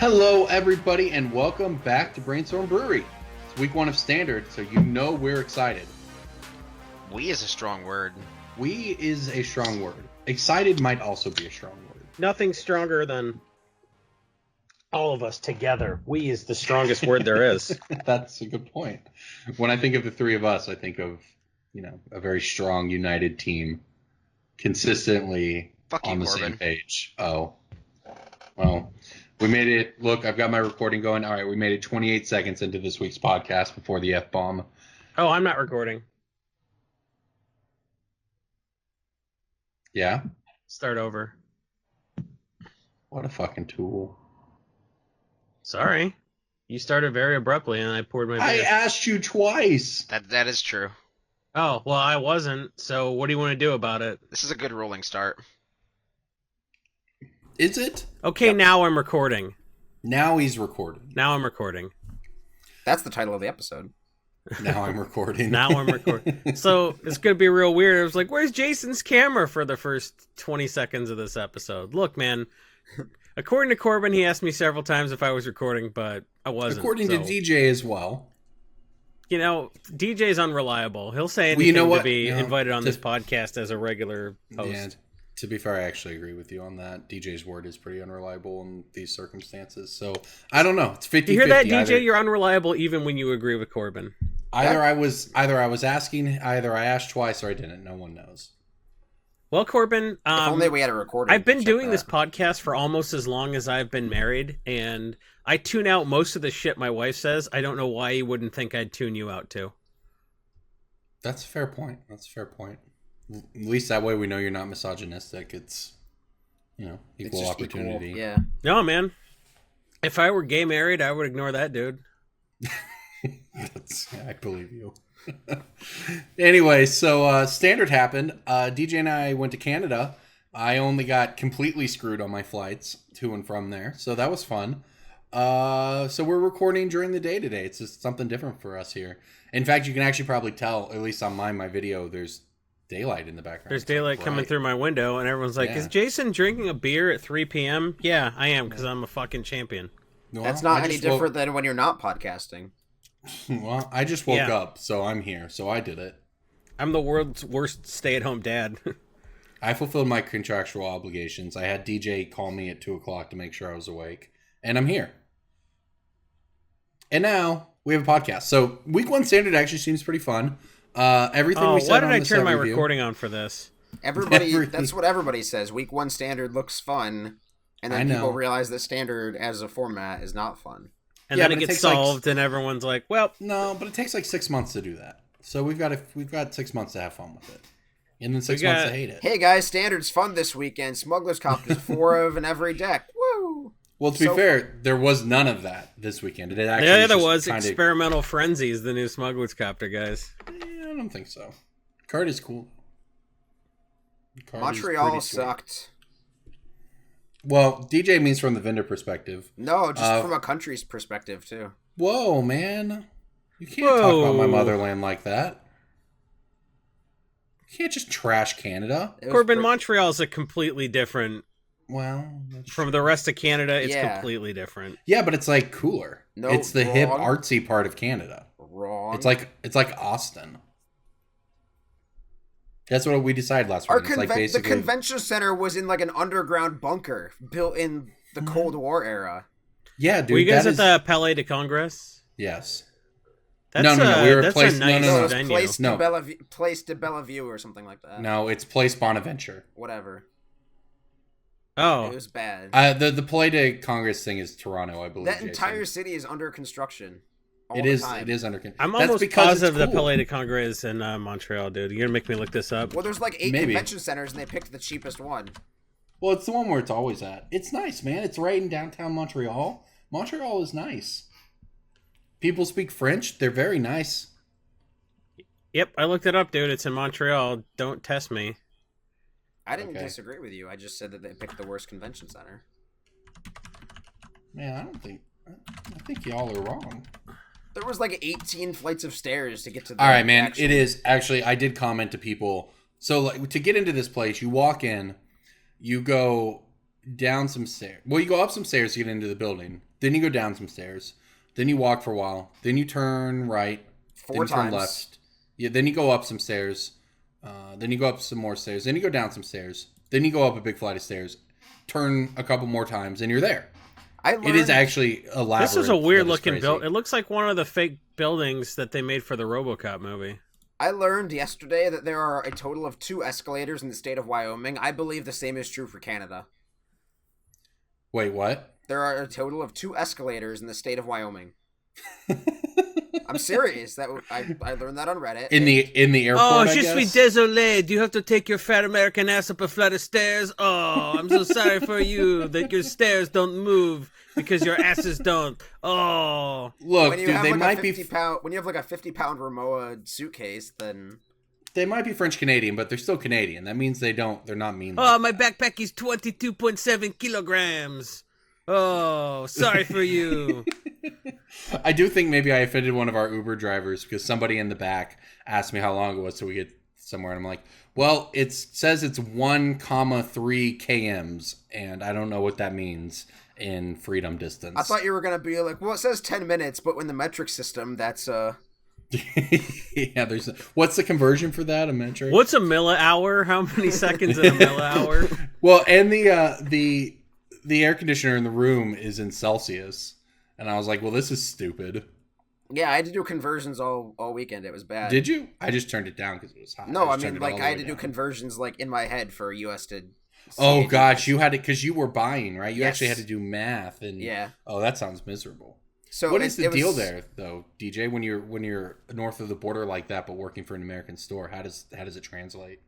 Hello, everybody, and welcome back to Brainstorm Brewery. It's week 1 of Standard, so you know we're excited. We is a strong word. We is a strong word. Excited might also be a strong word. Nothing stronger than all of us together. We is the strongest word there is. That's a good point. When I think of the three of us, I think of, a very strong, united team, consistently on the Corbin. same page. Oh, well, we made it. Look, I've got my recording going. All right, we made it 28 seconds into this week's podcast before the F-bomb. Oh, I'm not recording. Yeah? Start over. What a fucking tool. Sorry. You started very abruptly and I poured my beer. I asked you twice. That is true. Oh, well, I wasn't. So what do you want to do about it? This is a good rolling start. Is it? Okay, Yep. Now I'm recording. Now he's recording. Now I'm recording. That's the title of the episode. Now I'm recording. Now I'm recording. So it's going to be real weird. It was like, where's Jason's camera for the first 20 seconds of this episode? Look, man, according to Corbin, he asked me several times if I was recording, but I wasn't. According to DJ as well. You know, DJ's unreliable. He'll say anything to be invited on this podcast as a regular host. Yeah, to be fair, I actually agree with you on that. DJ's word is pretty unreliable in these circumstances. So, I don't know. It's 50-50. You hear that, DJ? You're unreliable even when you agree with Corbin. Either I was asking, either I asked twice or I didn't. No one knows. Well, Corbin, If only we had a recording. I've been doing this podcast for almost as long as I've been married, and I tune out most of the shit my wife says. I don't know why you wouldn't think I'd tune you out too. That's a fair point. At least that way we know you're not misogynistic. It's, equal opportunity. Equal. Yeah. No, man. If I were gay married, I would ignore that dude. I believe you. Anyway, so Standard happened. DJ and I went to Canada. I only got completely screwed on my flights to and from there, so that was fun. So we're recording during the day today. It's just something different for us here. In fact, you can actually probably tell, at least on my video, there's daylight in the background. There's daylight coming through my window, and everyone's like, Is Jason drinking a beer at 3 p.m.? Yeah, I am, because I'm a fucking champion. Well, that's not any different than when you're not podcasting. Well, I just woke up, so I'm here, so I did it. I'm the world's worst stay-at-home dad. I fulfilled my contractual obligations. I had DJ call me at 2 o'clock to make sure I was awake, and I'm here. And now we have a podcast. So week 1 Standard actually seems pretty fun. Everything we said why did on I the turn my review, recording on for this? That's what everybody says. Week 1 Standard looks fun, and then people realize that Standard as a format is not fun. And then it gets solved, and everyone's like, well... No, but it takes like 6 months to do that. So we've got 6 months to have fun with it. And then 6 months to hate it. Hey guys, Standard's fun this weekend. Smuggler's Cop is 4 of in every deck. Woo! Well, to be fair, there was none of that this weekend. It actually there was Experimental Frenzies, the new Smuggler's Copter, guys. I don't think so. Card is cool. Montreal sucked. Well, DJ means from the vendor perspective. No, just from a country's perspective, too. Whoa, man. You can't talk about my motherland like that. You can't just trash Canada. Corbin, Montreal is a completely different... Well... From the rest of Canada, it's completely different. Yeah, but it's like cooler. No, it's the hip, artsy part of Canada. Wrong. It's like Austin. That's what we decided last week. The convention center was in like an underground bunker built in the Cold War era. Yeah, dude. Were you guys at the Palais de Congrès? Yes. That's no. We were that's placed. A nice no. venue. Place de Bellevue or something like that. No, it's Place Bonaventure. Whatever. Oh, it was bad. The Palais de Congrès thing is Toronto, I believe. That entire city is under construction. It is under construction. I'm almost positive the Palais de Congrès is in Montreal, dude. You're gonna make me look this up. Well, there's like 8 convention centers, and they picked the cheapest one. Well, it's the one where it's always at. It's nice, man. It's right in downtown Montreal. Montreal is nice. People speak French. They're very nice. Yep, I looked it up, dude. It's in Montreal. Don't test me. I didn't disagree with you. I just said that they picked the worst convention center. Man, I think y'all are wrong. There was like 18 flights of stairs to get to the... All right, man. It is. Actually, I did comment to people. So, like, to get into this place, you walk in, you go down some stairs. Well, you go up some stairs to get into the building. then you go down some stairs, then you walk for a while, then you turn right, 4 then you times. turn left. Yeah, then you go up some stairs, then you go up some more stairs, then you go down some stairs, then you go up a big flight of stairs, turn a couple more times, and you're there. It is actually elaborate. This is a weird looking building. It looks like one of the fake buildings that they made for the RoboCop movie. I learned yesterday that there are a total of 2 escalators in the state of Wyoming. I believe the same is true for Canada. Wait, what? There are a total of 2 escalators in the state of Wyoming. I'm serious. That I learned that on Reddit. In the airport. Oh, je suis désolé. Do you have to take your fat American ass up a flight of stairs? Oh, I'm so sorry for you that your stairs don't move because your asses don't. Oh, look, when you dude, have they like might a 50 pound, when you have like a 50-pound Rimowa suitcase, then they might be French Canadian, but they're still Canadian. That means they're not mean. Oh, my backpack is 22.7 kilograms. Oh, sorry for you. I do think maybe I offended one of our Uber drivers because somebody in the back asked me how long it was till we get somewhere, and I'm like, well, it says it's 1,3 kms, and I don't know what that means in freedom distance. I thought you were gonna be like, well, it says 10 minutes, but in the metric system, that's yeah, what's the conversion for that? A metric? What's a millihour? How many seconds in a millihour? Well, and the air conditioner in the room is in Celsius. And I was like, well, this is stupid. Yeah, I had to do conversions all weekend. It was bad. Did you? I just turned it down because it was hot. No, I mean, like, I had to do conversions, like, in my head for US to... Oh, gosh, you had it because you were buying, right? You actually had to do math. And yeah. Oh, that sounds miserable. So what is the deal there, though, DJ, when you're north of the border like that but working for an American store? How does it translate?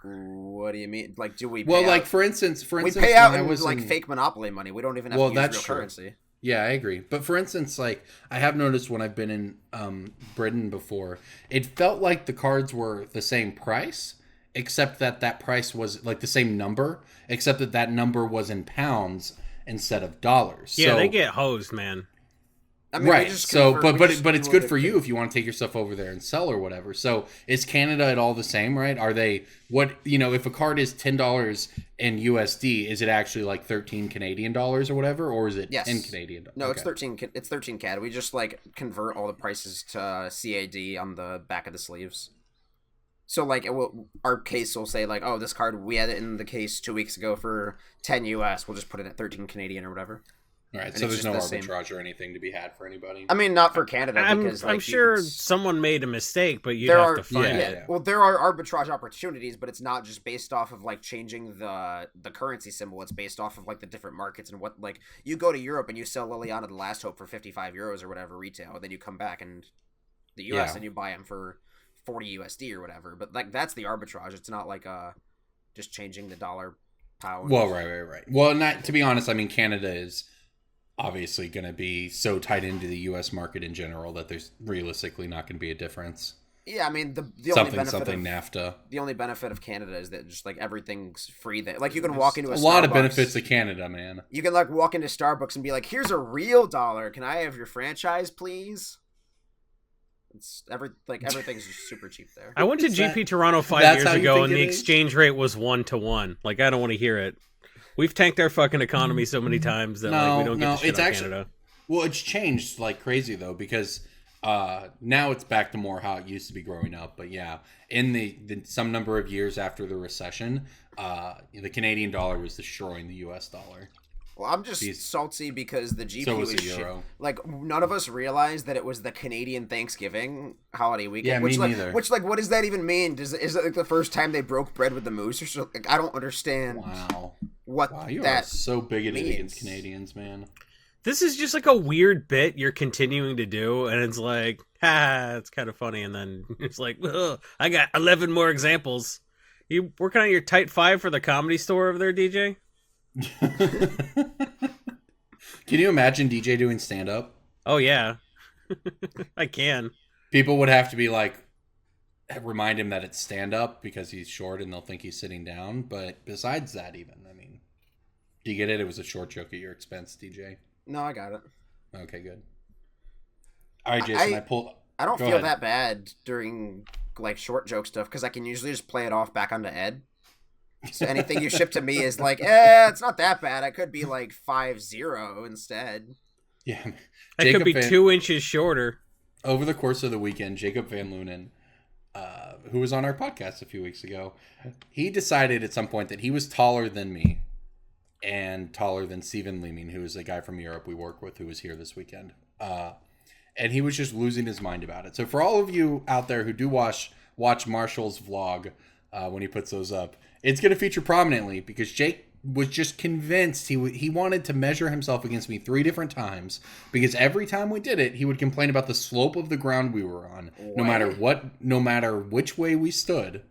What do you mean? Like, do we pay Well, out? like, for instance, we pay out in, like, fake Monopoly money. We don't even have to use real currency. Yeah, I agree. But for instance, like, I have noticed when I've been in Britain before, it felt like the cards were the same price, except that price was, like, the same number, except that number was in pounds instead of dollars. Yeah, so, they get hosed, man. I mean, right. So, but it's good for you if you want to take your stuff over there and sell or whatever. So, is Canada at all the same, right? Are they if a card is $10 in USD, is it actually like 13 Canadian dollars or whatever, or is it in Canadian dollars? No, okay. It's 13 CAD. We just like convert all the prices to CAD on the back of the sleeves. So like our case will say like, oh, this card we had it in the case 2 weeks ago for 10 US. We'll just put it at 13 Canadian or whatever. All right, so there's no arbitrage or anything to be had for anybody. I mean, not for Canada. I'm sure someone made a mistake, but you have to find it. Yeah. Well, there are arbitrage opportunities, but it's not just based off of like changing the currency symbol. It's based off of like the different markets and what, like, you go to Europe and you sell Liliana the Last Hope for 55 euros or whatever retail, then you come back and the US and you buy them for 40 USD or whatever. But like that's the arbitrage. It's not like just changing the dollar pound. Well, right. Well, not to be honest, I mean Canada is obviously going to be so tied into the U.S. market in general that there's realistically not going to be a difference. Yeah, I mean the only benefit of NAFTA. The only benefit of Canada is that just like everything's free there. Like you can walk into a lot of benefits of Canada, man. You can like walk into Starbucks and be like, "Here's a real dollar. Can I have your franchise, please?" It's everything's just super cheap there. I went to GP Toronto 5 years ago, and the exchange rate was 1-to-1. Like I don't want to hear it. We've tanked our fucking economy so many times that we don't get to shit on Canada. Well, it's changed like crazy though because now it's back to more how it used to be growing up. But yeah, in the some number of years after the recession, the Canadian dollar was destroying the U.S. dollar. Well, I'm just salty because the GP was a euro. Like none of us realized that it was the Canadian Thanksgiving holiday weekend. Yeah, me neither. Which what does that even mean? Is it like the first time they broke bread with the moose or something? Like, I don't understand. Wow. Wow, you are so bigoted against Canadians, man. This is just like a weird bit you're continuing to do, and it's like, it's kind of funny, and then it's like, I got 11 more examples. You working on your tight 5 for the comedy store over there, DJ? Can you imagine DJ doing stand-up? Oh, yeah. I can. People would have to be like, remind him that it's stand-up because he's short and they'll think he's sitting down. But besides that, even, I mean, do you get it? It was a short joke at your expense, DJ. No, I got it. Okay, good. All right, Jason, I don't feel that bad during like short joke stuff because I can usually just play it off back onto Ed. So anything you ship to me is like, it's not that bad. I could be like 5-0 instead. Yeah. That could be 2 inches shorter. Over the course of the weekend, Jacob Van Lunen, who was on our podcast a few weeks ago, he decided at some point that he was taller than me and taller than Steven Leeming, who is a guy from Europe we work with who was here this weekend. And he was just losing his mind about it. So for all of you out there who do watch Marshall's vlog when he puts those up, it's going to feature prominently because Jake was just convinced he wanted to measure himself against me 3 different times, because every time we did it, he would complain about the slope of the ground we were on, no matter which way we stood.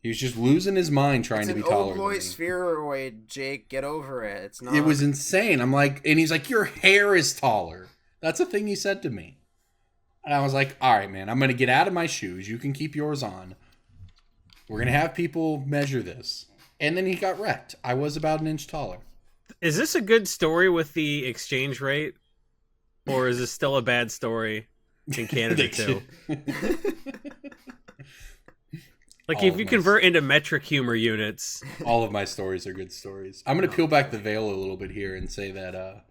He was just losing his mind trying to be taller than me. It's an spheroid, Jake. Get over it. It's not. It was insane. I'm like, and he's like, your hair is taller. That's a thing he said to me. And I was like, all right, man, I'm going to get out of my shoes. You can keep yours on. We're going to have people measure this. And then he got wrecked. I was about an inch taller. Is this a good story with the exchange rate? Or is this still a bad story in Canada too? Like, if you convert into metric humor units. All of my stories are good stories. I'm going to peel back the veil a little bit here and say that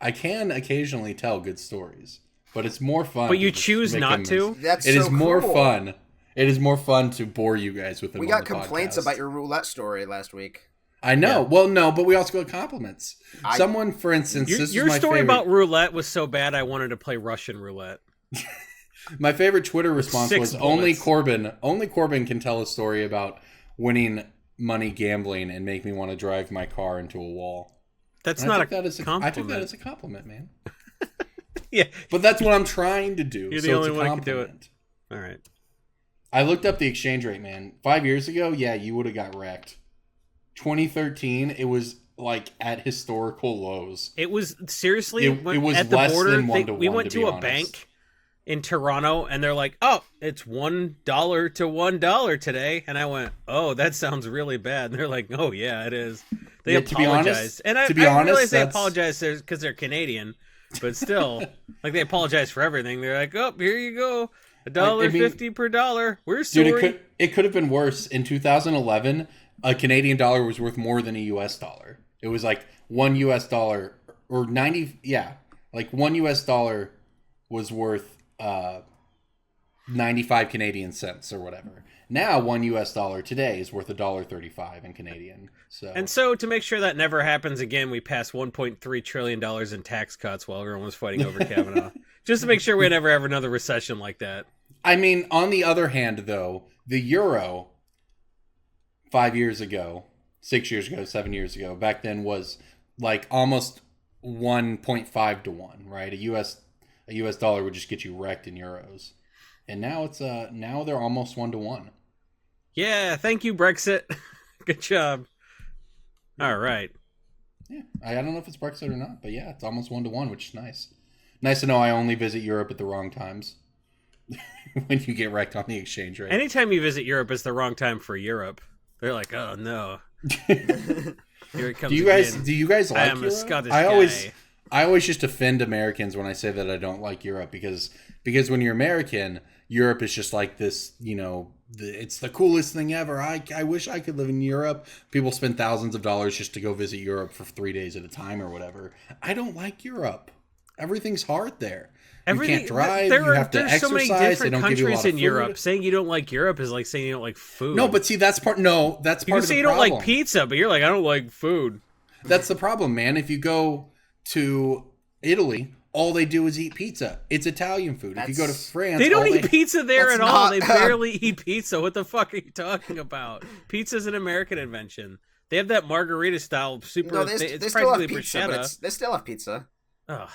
I can occasionally tell good stories. But it's more fun. But you choose not to? It is more fun. It is more fun to bore you guys with them. We got complaints about your roulette story last week. I know. Yeah. Well, no, but we also got compliments. Someone, for instance, your story about roulette was so bad I wanted to play Russian roulette. My favorite Twitter response was only Corbin can tell a story about winning money gambling and make me want to drive my car into a wall. That's not a compliment. I took that as a compliment, man. Yeah. But that's what I'm trying to do. You're the only one who can do it. All right. I looked up the exchange rate, man. 5 years ago, yeah, you would have got wrecked. 2013, it was like at historical lows. It was seriously. It was at the less border. than 1 to 1. We went to a honest. bank in Toronto, and they're like, "Oh, it's $1 to $1 today," and I went, "Oh, that sounds really bad." And they're like, "Oh yeah, it is." They apologized, and I realize they apologize because they're Canadian, but still, like they apologize for everything. They're like, "Oh, here you go, $1.50 per dollar. We're sorry." Dude, it could have been worse. In 2011, a Canadian dollar was worth more than a US dollar. It was like $1 or 90. Yeah, like $1 was worth 95 Canadian cents or whatever. Now $1 today is worth $1.35 in Canadian. So to make sure that never happens again, we passed $1.3 trillion in tax cuts while everyone was fighting over Kavanaugh, just to make sure we never have another recession like that. I mean, on the other hand, though, the euro 5 years ago, 6 years ago, 7 years ago, back then was like almost 1.5 to 1, right? A US dollar would just get you wrecked in euros. And now now they're almost 1 to 1. Yeah, thank you, Brexit. Good job. All right. Yeah, I don't know if it's Brexit or not, but yeah, it's almost 1 to 1, which is nice. Nice to know I only visit Europe at the wrong times. When you get wrecked on the exchange rate. Anytime you visit Europe is the wrong time for Europe. They're like, oh no. Here it comes. Do you guys like I am Europe? a Scottish guy. I always just offend Americans when I say that I don't like Europe because when you're American, Europe is just like this, it's the coolest thing ever. I wish I could live in Europe. People spend thousands of dollars just to go visit Europe for 3 days at a time or whatever. I don't like Europe. Everything's hard there. You can't drive. You have to exercise. So many different countries in Europe. Saying you don't like Europe is like saying you don't like food. No, but see, that's part. No, that's part of the problem. You can say you don't like pizza, but you're like, I don't like food. That's the problem, man. If you go to Italy, all they do is eat pizza. It's Italian food. If you go to France, they don't eat pizza there at all. They barely eat pizza. What the fuck are you talking about? Pizza's an American invention. They have that margarita style super. No, they still have pizza. But they still have pizza. Ugh.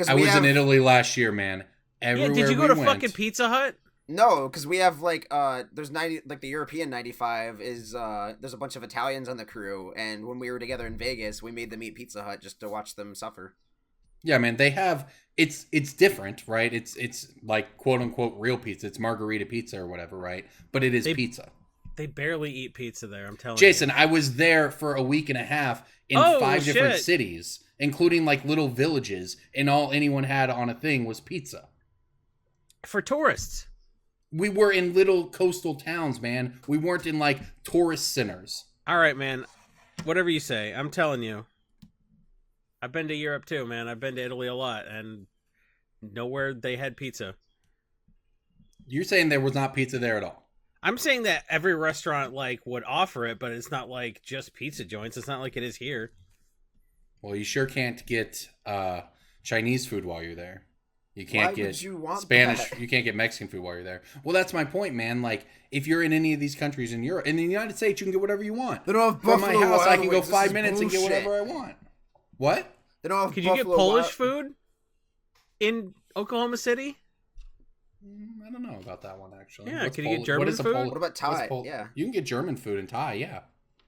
I was in Italy last year, man. Everywhere did you go to fucking Pizza Hut? No, because we have there's the European 95 is there's a bunch of Italians on the crew, and when we were together in Vegas, we made them eat Pizza Hut just to watch them suffer. Yeah, man, they have it's different, right? It's like quote unquote real pizza. It's margarita pizza or whatever, right? But it is pizza. They barely eat pizza there. I'm telling Jason, I was there for a week and a half in 5 different cities, including like little villages, and all anyone had on a thing was pizza. For tourists. We were in little coastal towns, man. We weren't in like tourist centers. All right, man. Whatever you say. I'm telling you. I've been to Europe too, man. I've been to Italy a lot, and nowhere they had pizza. You're saying there was not pizza there at all? I'm saying that every restaurant would offer it, but it's not just pizza joints. It's not like it is here. Well, you sure can't get Chinese food while you're there. You can't get Spanish. That? You can't get Mexican food while you're there. Well, that's my point, man. If you're in any of these countries in Europe, in the United States, you can get whatever you want. They don't have From my house, I can go 5 minutes bullshit. and get whatever I want. What? They don't have Could you get Polish food in Oklahoma City? I don't know about that one, actually. Yeah, can you get German food? What about Thai? Yeah. You can get German food in Thai, yeah.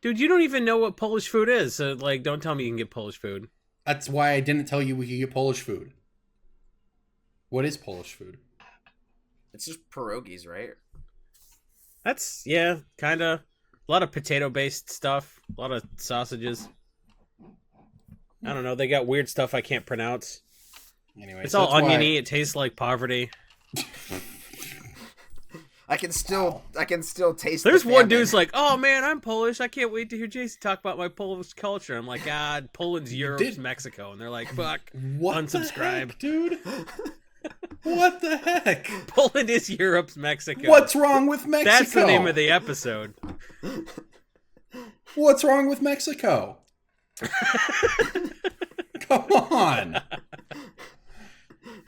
Dude, you don't even know what Polish food is, so don't tell me you can get Polish food. That's why I didn't tell you we could get Polish food. What is Polish food? It's just pierogies, right? That's, kind of. A lot of potato-based stuff. A lot of sausages. I don't know. They got weird stuff I can't pronounce. Anyway, it's all oniony. It tastes like poverty. I can still taste. There's one dude's like, "Oh man, I'm Polish. I can't wait to hear Jason talk about my Polish culture." I'm like, "God, Poland's Europe's Mexico," and they're like, "Fuck, unsubscribe, heck, dude." What the heck? Poland is Europe's Mexico. What's wrong with Mexico? That's the name of the episode. What's wrong with Mexico? Come on.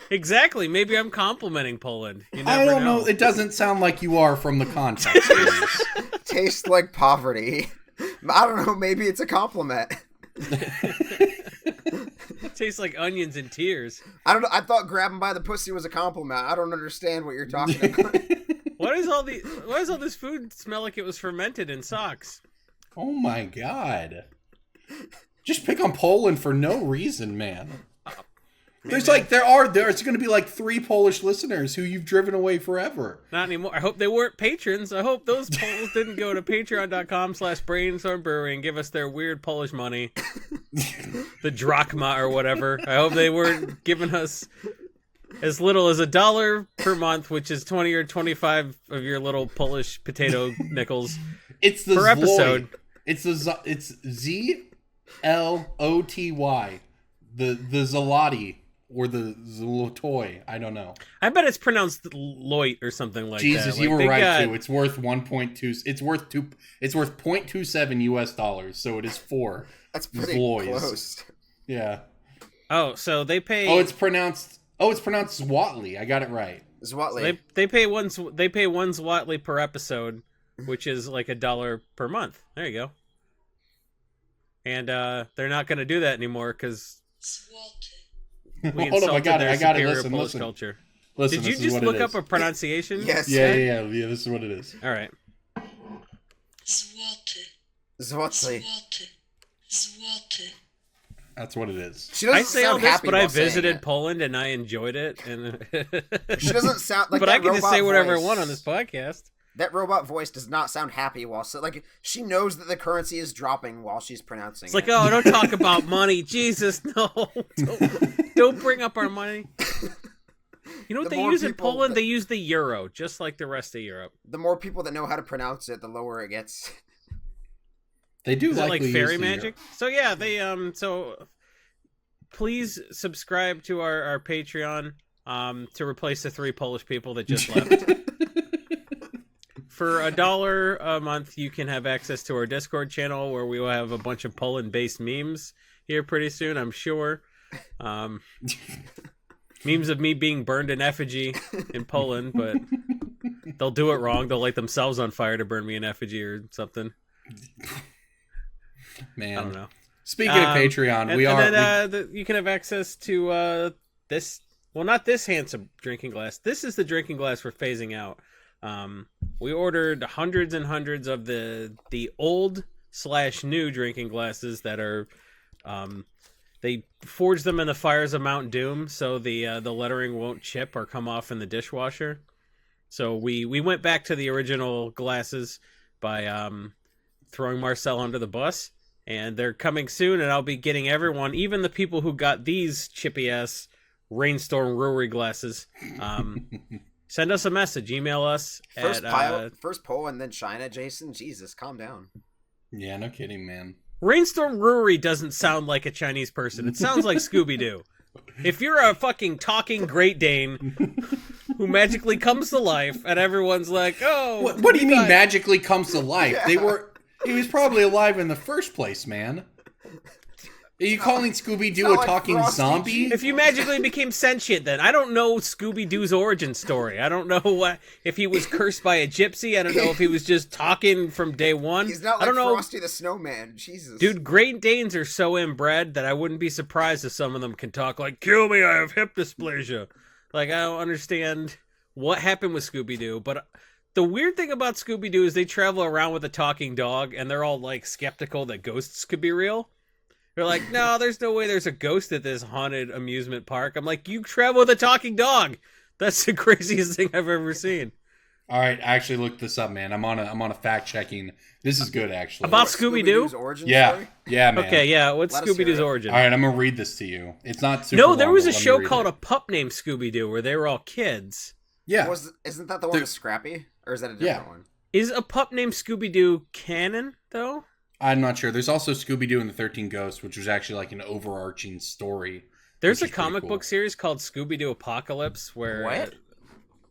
Exactly. Maybe I'm complimenting Poland. You never I don't know. It doesn't sound like you are from the context. Tastes like poverty. I don't know. Maybe it's a compliment. Tastes like onions and tears. I don't know. I thought grabbing by the pussy was a compliment. I don't understand what you're talking about. Why does all this food smell like it was fermented in socks? Oh my god. Just pick on Poland for no reason, man. There's going to be 3 Polish listeners who you've driven away forever. Not anymore. I hope they weren't patrons. I hope those Poles didn't go to patreon.com/Brainstorm Brewery and give us their weird Polish money. The drachma or whatever. I hope they weren't giving us as little as $1 per month, which is 20 or 25 of your little Polish potato nickels. It's the per Zloty. episode. It's ZLOTY. The Zloty. Or the Zlotoy, I don't know. I bet it's pronounced Loit or something like that. Jesus, you were right too. It's worth 1.2. It's worth 0.27 US dollars. So it is 4. That's pretty close. Yeah. Oh, so they pay. Oh, it's pronounced Zwatly. I got it right. Zwatly. So they pay one Zwatly per episode, which is like $1 per month. There you go. And they're not going to do that anymore because. We hold on, I got it. Listen. Culture. Listen, did you just look up a pronunciation? Yes. Yeah. This is what it is. All right. Zloty. That's what it is. I say all this, but I visited Poland and I enjoyed it. And she doesn't sound like. But I can just say whatever voice. I want on this podcast. That robot voice does not sound happy she knows that the currency is dropping while she's pronouncing it. It's like, oh, don't talk about money. Jesus, no. Don't bring up our money. You know what they use in Poland? They use the euro, just like the rest of Europe. The more people that know how to pronounce it, the lower it gets. They do like fairy magic. So yeah, they so please subscribe to our Patreon to replace the 3 Polish people that just left. For $1 a month, you can have access to our Discord channel where we will have a bunch of Poland-based memes here pretty soon, I'm sure. Memes of me being burned in effigy in Poland, but they'll do it wrong. They'll light themselves on fire to burn me in effigy or something. Man, I don't know. Speaking of Patreon, you can have access to this. Well, not this handsome drinking glass. This is the drinking glass we're phasing out. We ordered hundreds and hundreds of the old/new drinking glasses that are, they forged them in the fires of Mount Doom, so the lettering won't chip or come off in the dishwasher. So we went back to the original glasses by throwing Marcel under the bus, and they're coming soon. And I'll be getting everyone, even the people who got these chippy ass Brainstorm Brewery glasses. Send us a message. Email us. First Poland, then China. Jason, Jesus, calm down. Yeah, no kidding, man. Brainstorm Brewery doesn't sound like a Chinese person. It sounds like Scooby Doo. If you're a fucking talking Great Dane who magically comes to life, and everyone's like, "Oh, what do you mean magically comes to life?" Yeah. He was probably alive in the first place, man. Are you calling Scooby-Doo a talking zombie? If you magically became sentient, then I don't know Scooby-Doo's origin story. I don't know if he was cursed by a gypsy. I don't know if he was just talking from day one. He's not like Frosty the Snowman. Jesus. Dude, Great Danes are so inbred that I wouldn't be surprised if some of them can talk like, "Kill me, I have hip dysplasia." Like, I don't understand what happened with Scooby-Doo, but the weird thing about Scooby-Doo is they travel around with a talking dog, and they're all, like, skeptical that ghosts could be real. They're like, "No, there's no way there's a ghost at this haunted amusement park." I'm like, "You travel with a talking dog. That's the craziest thing I've ever seen." All right, I actually looked this up, man. I'm on a fact checking. This is good, actually. About Scooby-Doo? Yeah, man. Okay, yeah. What's Scooby-Doo's origin? All right, I'm gonna read this to you. It's not super. No, there long, was a but show called A Pup Named Scooby-Doo where they were all kids. Yeah. Isn't that the one with Scrappy, or is that a different one? Is A Pup Named Scooby-Doo canon though? I'm not sure. There's also Scooby-Doo and the 13 Ghosts, which was actually like an overarching story. There's a comic book series called Scooby-Doo Apocalypse where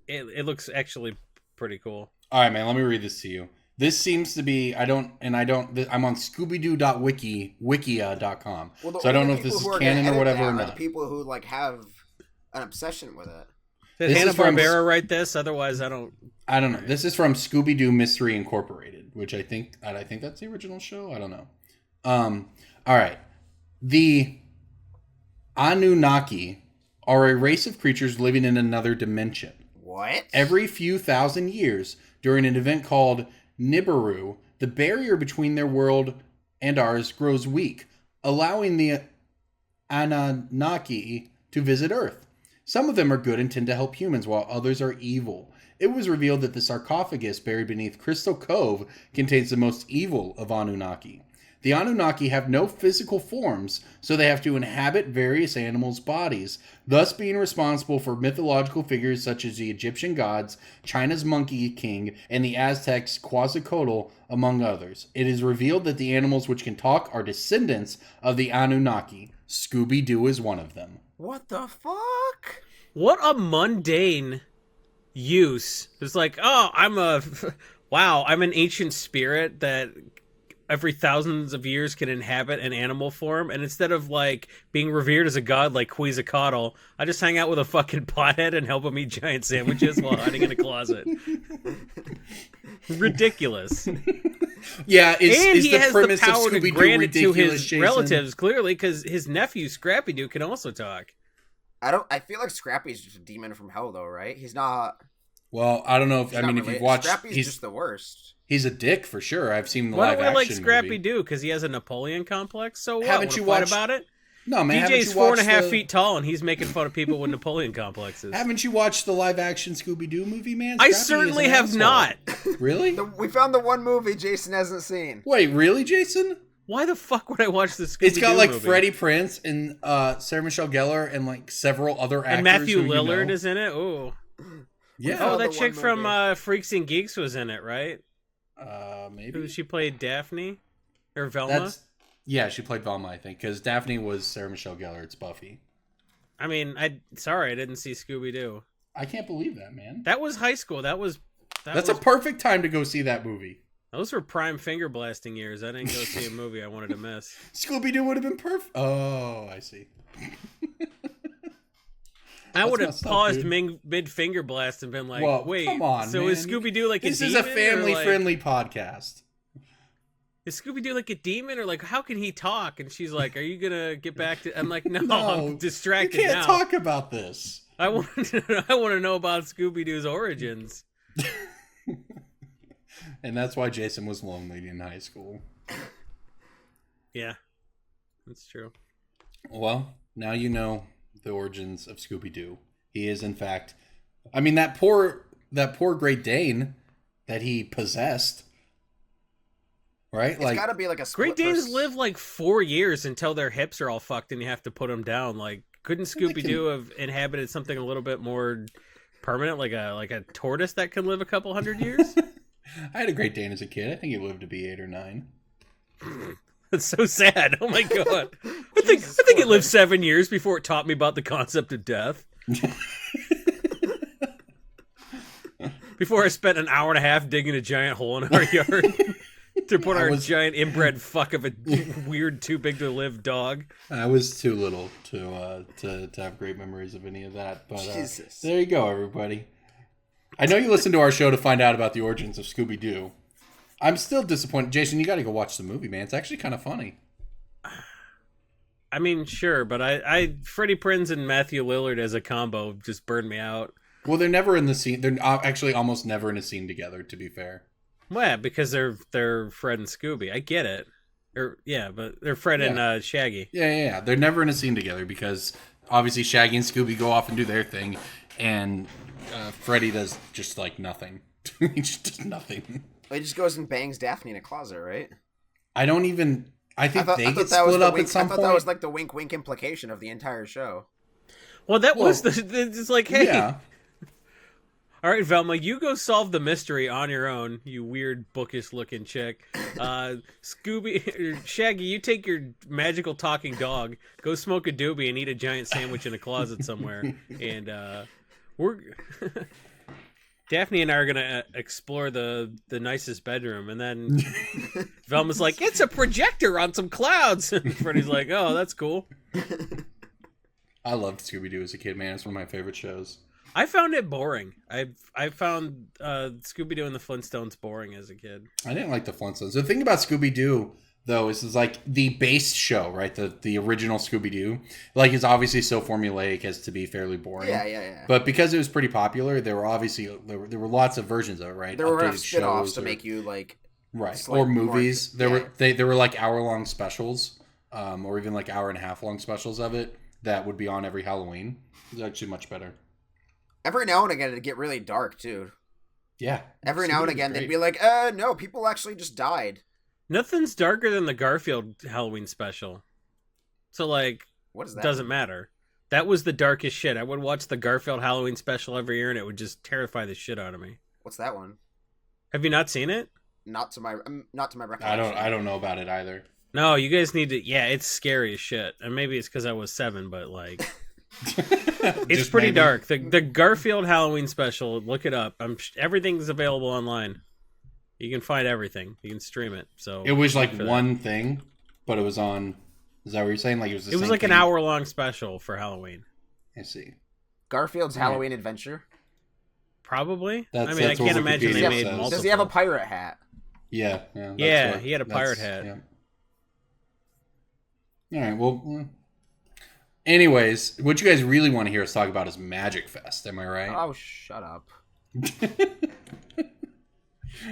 it looks actually pretty cool. All right, man, let me read this to you. This seems to be, I'm on Scooby-Doo.wikia.com. Well, so I don't know if this is canon or whatever or not. The people who like have an obsession with it. Did Hanna-Barbera write this? Otherwise, I don't know. This is from Scooby-Doo Mystery Incorporated, which I think that's the original show. I don't know. All right. The Anunnaki are a race of creatures living in another dimension. What? Every few thousand years, during an event called Nibiru, the barrier between their world and ours grows weak, allowing the Anunnaki to visit Earth. Some of them are good and tend to help humans, while others are evil. It was revealed that the sarcophagus buried beneath Crystal Cove contains the most evil of Anunnaki. The Anunnaki have no physical forms, so they have to inhabit various animals' bodies, thus being responsible for mythological figures such as the Egyptian gods, China's Monkey King, and the Aztecs' Quetzalcoatl, among others. It is revealed that the animals which can talk are descendants of the Anunnaki. Scooby-Doo is one of them. What the fuck? What a mundane use. It's like, "Oh, I'm an ancient spirit that every thousands of years can inhabit an animal form, and instead of like being revered as a god like Quetzalcoatl, I just hang out with a fucking pothead and help him eat giant sandwiches while hiding in a closet." Ridiculous. Yeah, he the has premise the power of to Scooby-Doo grant it to ridiculous, his Jason? relatives, clearly, because his nephew Scrappy Doo can also talk. I feel like Scrappy's just a demon from hell, though, right? He's not. Well, I don't know if if you've watched, Scrappy's just the worst. He's a dick for sure. I've seen the Why live don't we action like Scrappy movie. Doo? Because he has a Napoleon complex. So what? Haven't you Wanna fight watched- about it? No, man. DJ's 4.5 feet tall, and he's making fun of people with Napoleon complexes. Haven't you watched the live action Scooby-Doo movie, man? I Scrappy is certainly an have asshole. not. Really? We found the one movie Jason hasn't seen. Wait, really, Jason? Why the fuck would I watch this Scooby-Doo It's got like movie? Freddie Prinze and Sarah Michelle Gellar and like several other actors. And Matthew who Lillard know. is in it? Ooh. Yeah. Oh, the that one chick from movie. Freaks and Geeks was in it, right? Maybe. Who she played Daphne? Or Velma? Yeah, she played Velma, I think, because Daphne was Sarah Michelle Gellar. It's Buffy. I mean, I didn't see Scooby-Doo. I can't believe that, man. That was high school. That's a perfect time to go see that movie. Those were prime finger blasting years. I didn't go see a movie I wanted to miss. Scooby-Doo would have been perfect. Oh, I see. I would have messed up, paused dude. mid finger blast and been like, Well, "Wait, come on, so man. is Scooby-Doo like This a is demon? a or, family-friendly podcast. Is Scooby-Doo like a demon, or like how can he talk?" And she's like, "Are you gonna get back to?" I'm like, "No, No, I'm distracted You can't now. talk about this. I want to know about Scooby-Doo's origins." And that's why Jason was lonely in high school. Yeah, that's true. Well, now you know the origins of Scooby-Doo. He is, in fact, I mean, that poor Great Dane that he possessed, right? It's got to be like a Great Danes live like 4 years until their hips are all fucked and you have to put them down. Like, couldn't Scooby-Doo have inhabited something a little bit more permanent, like a tortoise that can live a couple hundred years? I had a Great Dane as a kid. I think he lived to be 8 or 9. That's so sad. Oh my god. I think it lived 7 years before it taught me about the concept of death. Before I spent an hour and a half digging a giant hole in our yard to put our giant inbred fuck of a weird, too big to live dog. I was too little to have great memories of any of that. But Jesus. there you go, everybody. I know you listened to our show to find out about the origins of Scooby Doo. I'm still disappointed. Jason, you got to go watch the movie, man. It's actually kind of funny. I mean, sure, but I Freddie Prinze and Matthew Lillard as a combo just burned me out. Well, they're never in the scene. They're actually almost never in a scene together, to be fair. Well, yeah, because they're Fred and Scooby. I get it. But they're Fred and Shaggy. Yeah. They're never in a scene together because obviously Shaggy and Scooby go off and do their thing, and Freddy does just like nothing. He just does nothing. He just goes and bangs Daphne in a closet, right? I think they get that was split up wink, at some I thought point. that was like the wink implication of the entire show. Well, was it's like, hey, Yeah. all right, Velma, you go solve the mystery on your own, you weird bookish looking chick. Shaggy, you take your magical talking dog, go smoke a doobie and eat a giant sandwich in a closet somewhere, and we're Daphne and I are gonna explore the nicest bedroom, and then Velma's like, "It's a projector on some clouds." And Freddy's like, "Oh, that's cool." I loved Scooby Doo as a kid, man. It's one of my favorite shows. I found it boring. I found Scooby Doo and the Flintstones boring as a kid. I didn't like the Flintstones. The thing about Scooby Doo, though, is like the base show, right? The original Scooby Doo, like, is obviously so formulaic as to be fairly boring. Yeah. But because it was pretty popular, there were lots of versions of it, right? There were Updated spin-offs to or- make you like right, slightly or movies. more- There were like hour-long specials, or even like hour and a half long specials of it that would be on every Halloween. It was actually much better. Every now and again, it'd get really dark too. Yeah. Every Scooby now and Doo's again, great. they'd be like, no, people actually just died." Nothing's darker than the Garfield Halloween special. So, like, What is that? doesn't matter. That was the darkest shit. I would watch the Garfield Halloween special every year, and it would just terrify the shit out of me. What's that one? Have you not seen it? Not to my recollection. I don't know about it either. No, you guys need to. Yeah, it's scary as shit. And maybe it's because I was 7, but, like, it's Just pretty maybe. dark. The Garfield Halloween special, look it up. Everything's available online. You can find everything. You can stream it. So It was like for that. one thing, but it was on. Is that what you're saying? Like it was. It was like an hour-long special for Halloween. I see. Garfield's Right. Halloween Adventure. Probably. That's I mean, I what can't imagine they Wikipedia made says. multiple. Does he have a pirate hat? Yeah. Yeah, he had a pirate hat. Yeah. All right. Well. Anyways, what you guys really want to hear us talk about is Magic Fest. Am I right? Oh, shut up.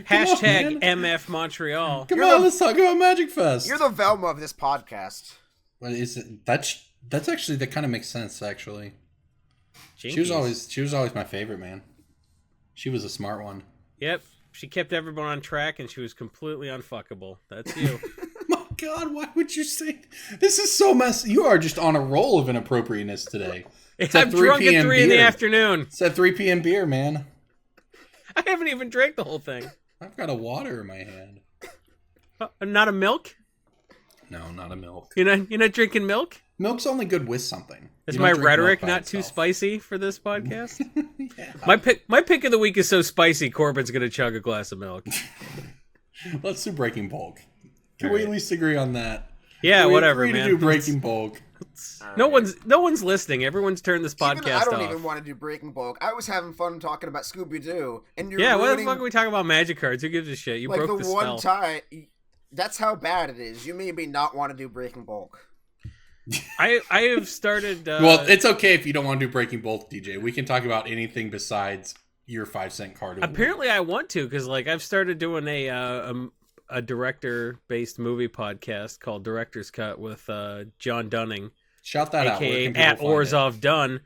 Hashtag man. MF Montreal. Come on, let's talk about Magic Fest. You're the Velma of this podcast. What is it? That's actually that kind of makes sense. Actually, she was always my favorite, man. She was a smart one. Yep. She kept everyone on track, and she was completely unfuckable. That's you. My God, why would you say this is so messy? You are just on a roll of inappropriateness today. It's I'm at 3 drunk at p.m. 3 in the beer. afternoon. It's at 3 p.m. beer, man. I haven't even drank the whole thing. I've got a water in my hand. Not a milk? No, not a milk. You're not drinking milk? Milk's only good with something. Is You my don't drink rhetoric milk by not too itself. spicy for this podcast? Yeah. My pick of the week is so spicy, Corbin's gonna chug a glass of milk. Let's do Breaking Bulk. Can All we right. at least agree on that? Yeah, Can we whatever, agree man. to do Breaking Bulk. No one's listening. Everyone's turned this podcast Even I don't off. even want to do Breaking Bulk. I was having fun talking about Scooby Doo, and you're Yeah, what the ruining, fuck are we talking about magic cards? Who gives a shit? You like broke the the one spell. time. That's how bad it is. You maybe not want to do Breaking Bulk. I have started. Well, it's okay if you don't want to do Breaking Bulk, DJ. We can talk about anything besides your 5-cent card. of the week. apparently I want to because like I've started doing a director-based movie podcast called Director's Cut with John Dunning, Shout that out. Where aka can people at find it? Orzov Dunn,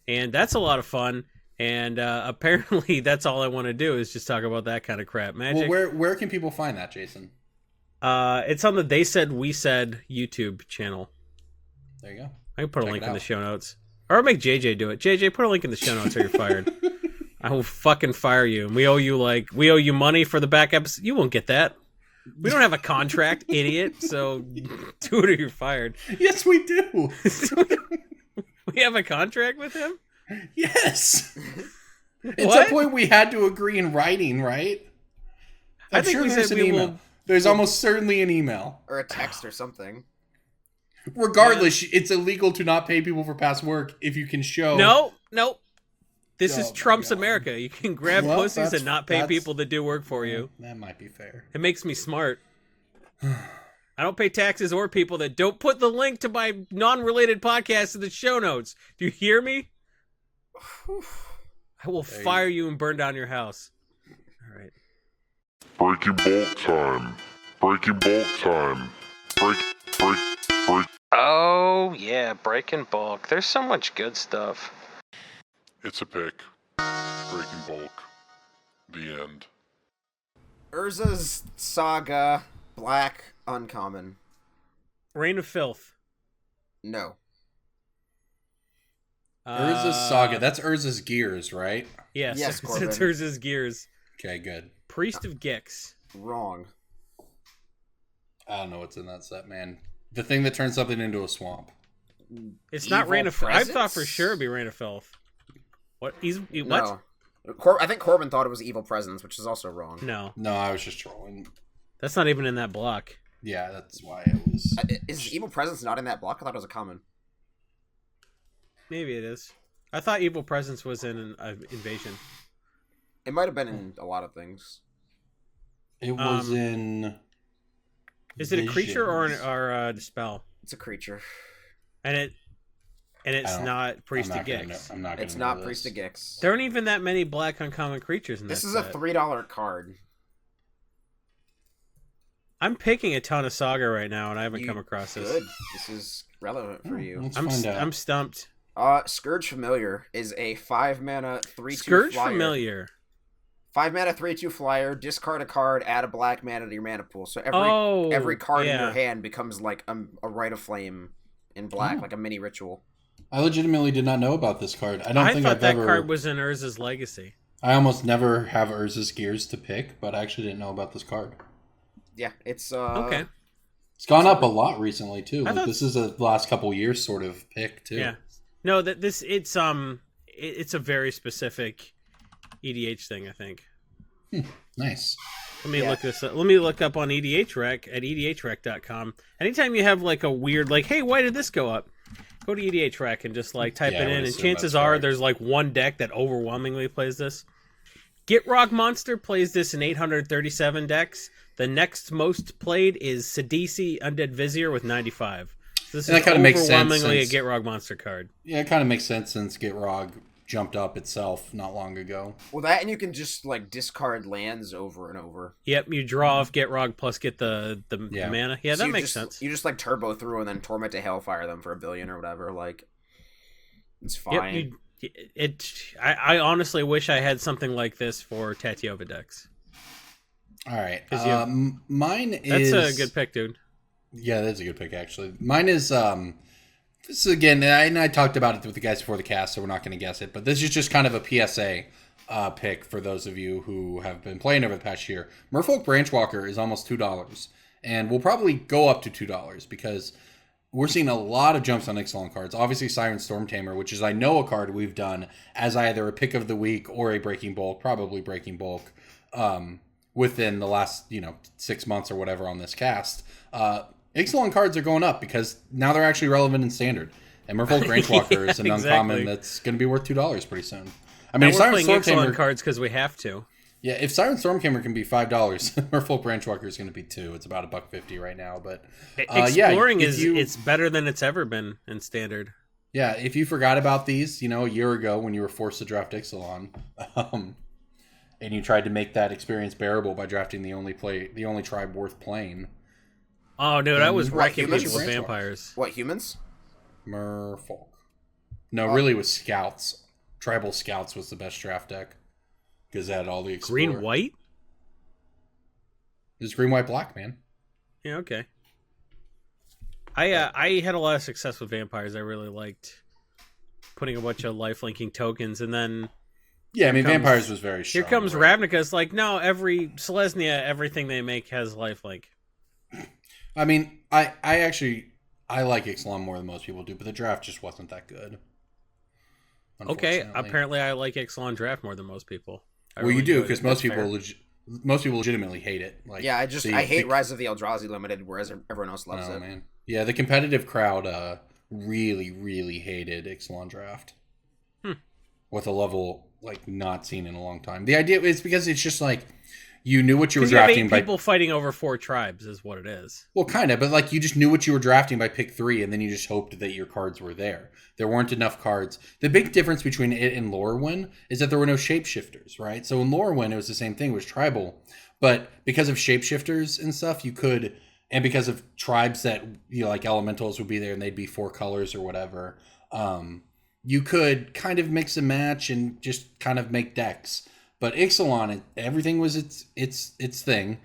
and that's a lot of fun. And apparently that's all I want to do is just talk about that kind of crap. Magic. Well, where can people find that, Jason? It's on the They Said We Said YouTube channel. There you go. I can put a Check link it in the out. show notes. Or I'll make JJ do it. JJ, put a link in the show notes or you're fired. I will fucking fire you. And we owe you money for the back episode. You won't get that. We don't have a contract, idiot. So do it or you're fired. Yes, we do. We have a contract with him? Yes. At What? some point, we had to agree in writing, right? I I'm think sure we there's said an we email. will. There's almost certainly an email. Or a text or something. Regardless, it's illegal to not pay people for past work if you can show. No. This Oh is my Trump's God. America. You can grab Well, pussies and not pay that's- people to do work for you. That might be fair. It makes me smart. I don't pay taxes or people that don't put the link to my non-related podcast in the show notes. Do you hear me? I will fire you and burn down your house. All right. Breaking bolt time. Breaking bolt time. Break. Oh, yeah, breaking bulk. There's so much good stuff. It's a pick. Breaking bulk. The end. Urza's Saga, black, uncommon. Reign of Filth. No. Urza's Saga. That's Urza's Gears, right? Yes, Yes, Corbin. it's Urza's Gears. Okay, good. Priest of Gix. Wrong. I don't know what's in that set, man. The thing that turns something into a swamp. It's not Evil Reign of Filth. I thought Presence? for sure it'd be Reign of Filth. What? What? No. I think Corbin thought it was Evil Presence, which is also wrong. No, No, I was just trolling. that's not even in that block. Yeah, that's why it was. Is Evil Presence not in that block? I thought it was a common. Maybe it is. I thought Evil Presence was in an Invasion. It might have been in a lot of things. It was in. Is it a creature or Visions. a spell? It's a creature. And it's I don't- not Priest I'm of not gonna Gix. know- I'm not. Gonna It's know not this. Priest of Gix. There aren't even that many black uncommon creatures in This that is set. a $3 card. I'm picking a ton of Saga right now, and I haven't You come across this. Good. This is relevant for you. Let's find out. I'm stumped. Scourge Familiar is a 5-mana 3/2 Scourge flyer. Familiar. 5-mana 3/2 flyer. Discard a card. Add a black mana to your mana pool. So every card in yeah. your hand becomes like a Rite of Flame in black, Oh. like a mini ritual. I legitimately did not know about this card. I don't I think thought I've that ever. card was in Urza's Legacy. I almost never have Urza's Gears to pick, but I actually didn't know about this card. Yeah, it's Okay. It's gone up a lot recently too. I Like, thought- this is a last couple years sort of pick too. Yeah. No, it's a very specific EDH thing, I think. Nice. Let me Yeah. look this up. Let me look up on EDH Rec at edhrec.com. Anytime you have like a weird like, hey, why did this go up? Go to EDH Rec and just like type Yeah, I it would in, and assume chances that's are right. there's like one deck that overwhelmingly plays this. Gitrog Monster plays this in 837 decks. The next most played is Sidisi Undead Vizier with 95. So this And that is kinda makes sense overwhelmingly a since- Gitrog Monster card. Yeah, it kind of makes sense since Gitrog jumped up itself not long ago. well that, and you can just like discard lands over and over. Yep, you draw off Gitrog plus get the Yeah. mana. Yeah, So that you makes just, sense. You just like turbo through and then torment to hellfire them for $1 billion or whatever. Like, it's fine. Yep, I honestly wish I had something like this for Tatiova decks. All right. 'Cause you- Mine That's is a good pick, dude. Yeah, that's a good pick actually. Mine is this is again, and I talked about it with the guys before the cast, so we're not going to guess it. But this is just kind of a PSA pick for those of you who have been playing over the past year. Merfolk Branchwalker is almost $2, and will probably go up to $2 because we're seeing a lot of jumps on Ixalan cards. Obviously, Siren Stormtamer, which is I know a card we've done as either a pick of the week or a breaking bulk, probably breaking bulk, within the last 6 months or whatever on this cast. Ixalan cards are going up because now they're actually relevant in standard. And Merfolk Branchwalker is an exactly. uncommon that's going to be worth $2 pretty soon. I Now mean, if we're Siren playing excellent Stormtamer, cards because we have to. yeah, if Siren Stormtamer can be $5, Merfolk Branchwalker is going to be $2. It's about $1.50 right now, but Exploring if you- it's better than it's ever been in standard. Yeah, if you forgot about these, a year ago when you were forced to draft Ixalan, and you tried to make that experience bearable by drafting the only tribe worth playing, Oh, dude, I was What, wrecking humans? people with Branchwalkers? vampires. What, humans? Merfolk. No, really, it was Scouts. Tribal Scouts was the best draft deck because it had all the Explorer. Green white? It was green, white, black, man. Yeah, okay. I had a lot of success with vampires. I really liked putting a bunch of life linking tokens, and then Yeah, I mean, Vampires was very strong. Here comes right? Ravnica. It's like, no, every Selesnya, everything they make has lifelink. I mean, I like Ixalan more than most people do, but the draft just wasn't that good. Okay, apparently I like Ixalan draft more than most people. Well, you do, because most people legitimately hate it. Like, yeah, I hate Rise of the Eldrazi Limited, whereas everyone else loves it. Man. Yeah, the competitive crowd really, really hated Ixalan draft. With a level like not seen in a long time. The idea is because it's just like you knew what you were drafting by people fighting over 4 tribes is what it is. Well, kind of, but like you just knew what you were drafting by pick 3, and then you just hoped that your cards were there. There weren't enough cards. The big difference between it and Lorwyn is that there were no shapeshifters, right? So in Lorwyn, it was the same thing. It was tribal, but because of shapeshifters and stuff, you could, and because of tribes that like elementals would be there and they'd be 4 colors or whatever. You could kind of mix and match and just kind of make decks. But Ixalan, everything was its thing.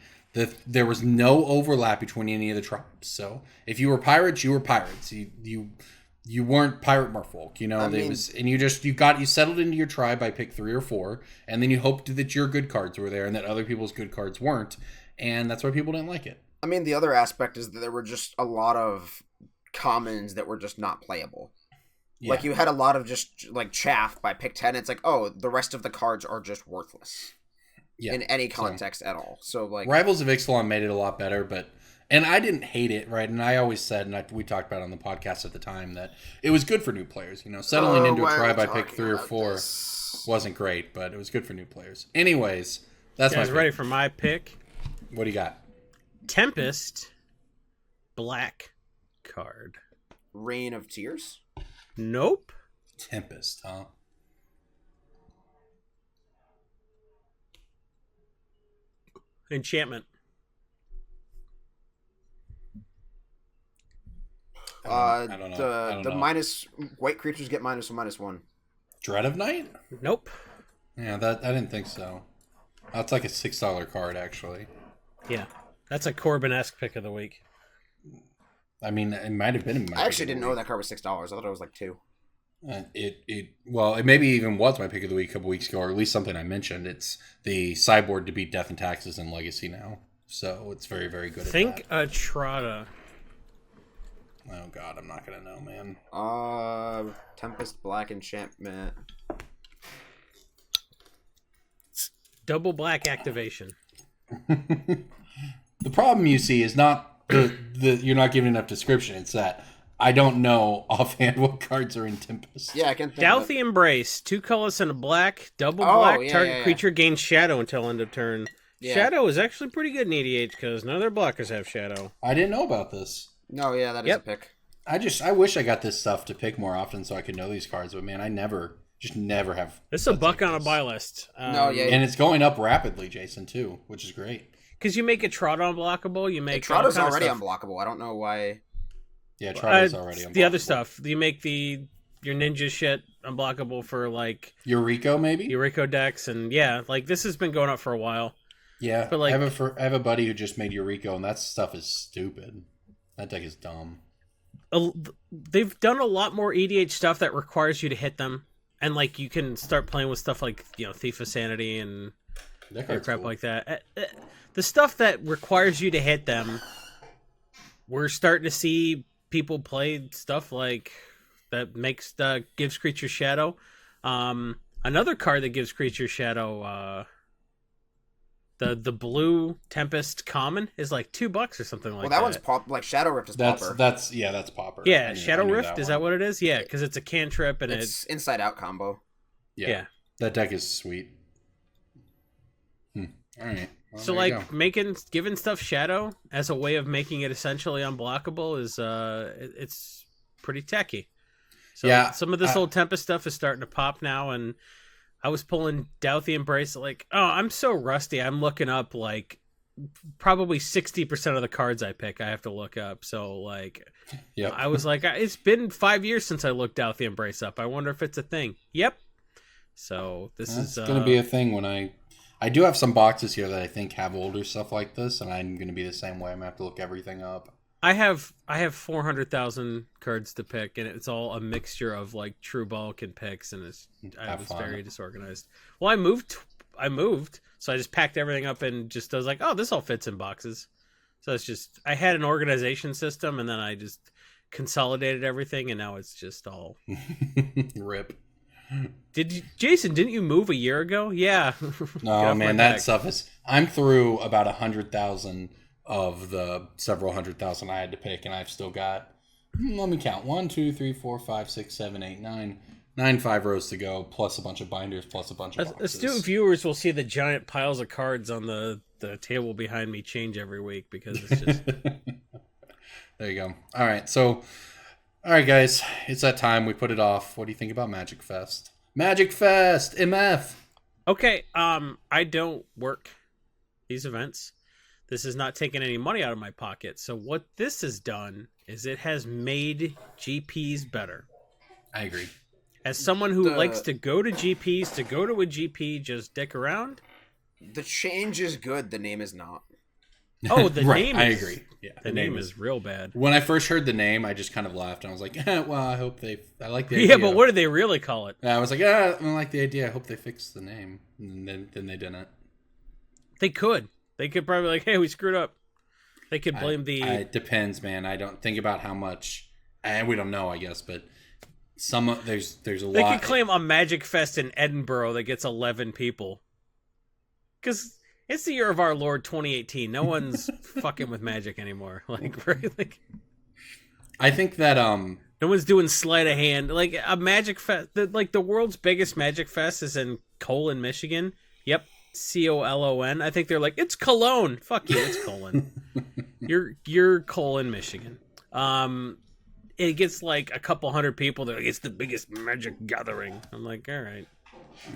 There was no overlap between any of the tribes. So if you were pirates, you were pirates. You weren't pirate merfolk. You settled into your tribe by pick 3 or 4, and then you hoped that your good cards were there and that other people's good cards weren't, and that's why people didn't like it. I mean, the other aspect is that there were just a lot of commons that were just not playable. Yeah. Like, you had a lot of just, like, chaff by pick 10. It's like, oh, the rest of the cards are just worthless. Yeah. In any context at all. So, like... Rivals of Ixalan made it a lot better, but... And I didn't hate it, right? And I always said, and we talked about it on the podcast at the time, that it was good for new players. Settling into a tribe by pick 3 or 4 wasn't great, but it was good for new players. Anyways, that's my pick. Ready for my pick? What do you got? Tempest. Black card. Reign of Tears? Nope. Tempest, huh? Enchantment. I don't know. The minus white creatures get -1/-1. Dread of Night? Nope. Yeah, I didn't think so. That's like a $6 card, actually. Yeah, that's a Corbin-esque pick of the week. I mean, it might have been. I actually didn't know that card was $6. I thought it was like $2. It maybe even was my pick of the week a couple weeks ago, or at least something I mentioned. It's the sideboard to beat Death and Taxes in Legacy now, so it's very, very good. Think a Trotta. Oh God, I'm not gonna know, man. Tempest Black Enchantment. Double black activation. The problem you see is not the you're not giving enough description. It's that I don't know offhand what cards are in Tempest. Yeah, I can think Douthie Embrace, 2 colors and a black, double black, target creature gains shadow until end of turn. Yeah. Shadow is actually pretty good in EDH because none of their blockers have shadow. I didn't know about this. No, yeah, that is a pick. I wish I got this stuff to pick more often so I could know these cards, but man, I never have. This is a buck on a buy list. And it's going up rapidly, Jason, too, which is great. Because you make a Trotta unblockable, you make Trotta's already unblockable. I don't know why. Yeah, Trotta's already unblockable. The other stuff, you make your ninja shit unblockable for like Yuriko, maybe Yuriko decks, and yeah, like this has been going up for a while. Yeah, but like I have a buddy who just made Yuriko, and that stuff is stupid. That deck is dumb. They've done a lot more EDH stuff that requires you to hit them, and like you can start playing with stuff like Thief of Sanity and crap like that. The stuff that requires you to hit them, we're starting to see people play stuff like that gives creatures shadow. Another card that gives creatures shadow. The blue Tempest common is like $2 or something like that. Well, that one's like Shadow Rift is Pauper. That's Pauper. Yeah, Shadow Rift, is that what it is? Yeah, because it's a cantrip and it's inside out combo. Yeah. That deck is sweet. All right. Well, so like giving stuff shadow as a way of making it essentially unblockable is it's pretty techy. So yeah, some of this old Tempest stuff is starting to pop now, and I was pulling Douthie Embrace like, oh, I'm so rusty. I'm looking up like probably 60% of the cards I pick I have to look up. So like I was like, it's been 5 years since I looked Douthie Embrace up. I wonder if it's a thing. Yep. So this is going to be a thing when I do have some boxes here that I think have older stuff like this, and I'm going to be the same way. I'm going to have to look everything up. I have 400,000 cards to pick, and it's all a mixture of like true bulk and picks, and I was very disorganized. Well, I moved, so I just packed everything up and just was like, oh, this all fits in boxes. So it's just I had an organization system, and then I just consolidated everything, and now it's just all rip. Jason? Didn't you move a year ago? Yeah. No, man, that stuff is. I'm through about 100,000 of the several 100,000 I had to pick, and I've still got. Let me count: 1, 2, 3, 4, 5, 6, 7, 8, 9, 5 rows to go, plus a bunch of binders, plus a bunch of boxes. Astute viewers will see the giant piles of cards on the table behind me change every week because it's just. There you go. All right, guys, it's that time. We put it off. What do you think about Magic Fest? Magic Fest, MF. Okay, I don't work these events. This is not taking any money out of my pocket. So what this has done is it has made GPs better. I agree. As someone who likes to go to GPs, to go to a GP, just dick around. The change is good. The name is not. Oh, the right, name. I agree. Yeah, the name is real bad. When I first heard the name, I just kind of laughed and I was like, well, I hope I like the idea. Yeah, but what do they really call it? I was like, I like the idea. I hope they fix the name. And then they didn't. They could. They could probably like, hey, we screwed up. They could blame It depends, man. I don't think about how much, and we don't know, I guess, but there's a lot. They could claim a Magic Fest in Edinburgh that gets 11 people. Because it's the year of our Lord 2018. No one's fucking with magic anymore. Like, right? Like, I think that no one's doing sleight of hand. Like a Magic Fest, the world's biggest Magic Fest is in Colon, Michigan. Yep, Colon. I think they're like, it's Cologne. Fuck you, it's Colon. You're Colon, Michigan. It gets like a couple hundred people. They're like, it's the biggest Magic gathering. I'm like, all right.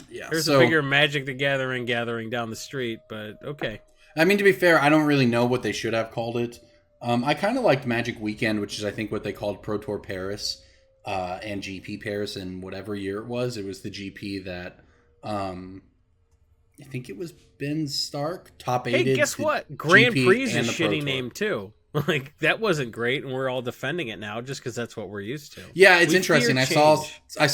Yeah, there's a bigger Magic the Gathering down the street, but okay. I mean, to be fair, I don't really know what they should have called it. I kind of liked Magic Weekend, which is I think what they called Pro Tour Paris and GP Paris in whatever year it was. It was the GP that I think it was Ben Stark top 8. Hey, guess what? Grand Prix is a shitty name too. Like that wasn't great, and we're all defending it now just because that's what we're used to. Yeah, it's interesting. I saw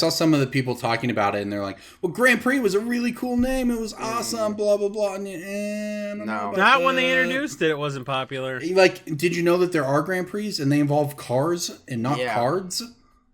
some of the people talking about it, and they're like, "Well, Grand Prix was a really cool name. It was awesome." Blah blah blah. And not when they introduced it. It wasn't popular. Like, did you know that there are Grand Prix and they involve cars and not cards?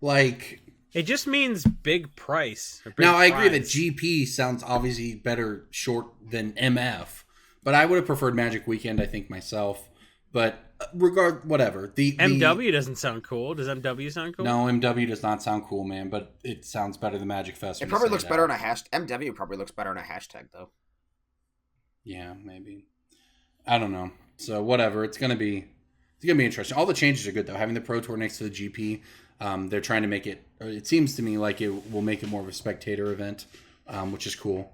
Like, it just means big price. Now, I agree that GP sounds obviously better short than MF, but I would have preferred Magic Weekend. I think myself. But whatever. The MW doesn't sound cool. Does MW sound cool? No, MW does not sound cool, man. But it sounds better than Magic Fest. It probably looks better on a hashtag. MW probably looks better on a hashtag, though. Yeah, maybe. I don't know. So whatever. It's gonna be interesting. All the changes are good though. Having the Pro Tour next to the GP, they're trying to make it. It seems to me like it will make it more of a spectator event, which is cool.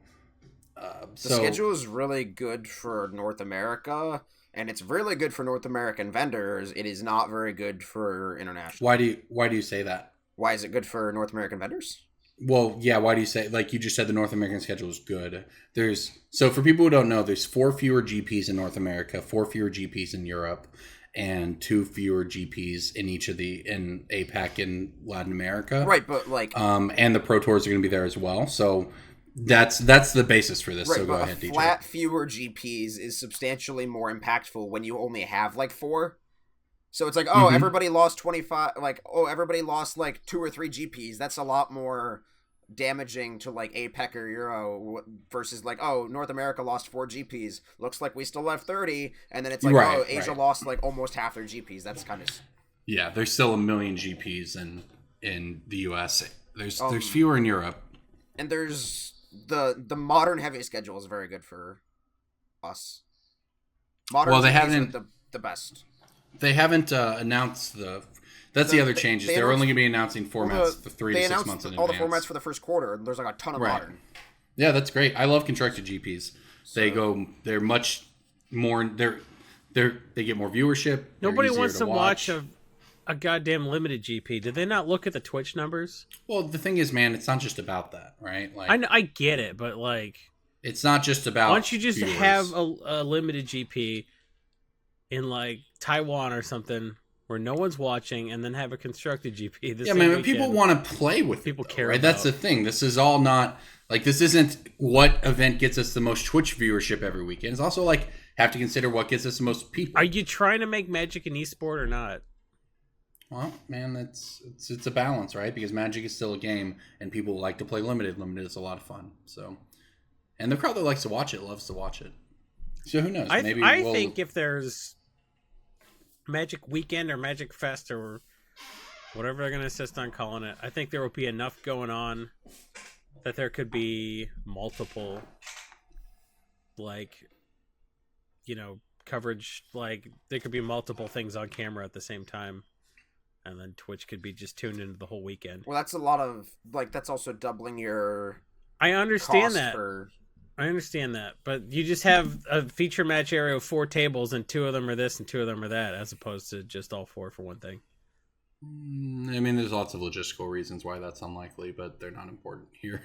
The schedule is really good for North America. And it's really good for North American vendors. It is not very good for international. Why do you say that? Why is it good for North American vendors? Well, yeah. Why do you say, like you just said, the North American schedule is good? So for people who don't know, there's 4 fewer GPs in North America, 4 fewer GPs in Europe, and 2 fewer GPs in in APAC and Latin America. Right, but like, and the Pro Tours are going to be there as well. So. That's the basis for this. Right, so go ahead, DJ. Flat fewer GPs is substantially more impactful when you only have like 4. So it's like, everybody lost 25. Like, everybody lost like 2 or 3 GPs. That's a lot more damaging to like APEC or Euro versus like, North America lost 4 GPs. Looks like we still have 30, and then it's like, Asia lost like almost half their GPs. That's kind of. Yeah, there's still 1 million GPs in the US. There's fewer in Europe, and there's. The modern heavy schedule is very good for us. They haven't the best. They haven't announced That's the other changes. They're only going to be announcing formats for 3 to 6 months in advance. All the formats for the first quarter, and there's like a ton of modern. Yeah, that's great. I love contracted GPs. They're much more. They get more viewership. Nobody wants to watch a goddamn limited GP. Did they not look at the Twitch numbers? Well, the thing is, man, it's not just about that, right? Like, I get it, but like, it's not just about. Why don't you just viewers. have a limited GP in like Taiwan or something, where no one's watching, and then have a constructed GP. Yeah, man, people want to play with people it, though, care right? about. That's the thing. This is all not like this isn't what event gets us the most Twitch viewership every weekend. It's also like have to consider what gets us the most people. Are you trying to make Magic an esport or not? Well, man, it's a balance, right? Because Magic is still a game, and people like to play limited. Limited is a lot of fun. So, and the crowd that likes to watch it loves to watch it. So who knows? Maybe I think if there's Magic Weekend or Magic Fest or whatever they're going to insist on calling it, I think there will be enough going on that there could be multiple, like, you know, coverage. Like, there could be multiple things on camera at the same time. And then Twitch could be just tuned into the whole weekend. Well, that's a lot of, like, that's also doubling your I understand cost that. for... I understand that. But you just have a feature match area of 4 tables, and 2 of them are this and 2 of them are that, as opposed to just all 4 for one thing. I mean, there's lots of logistical reasons why that's unlikely, but they're not important here.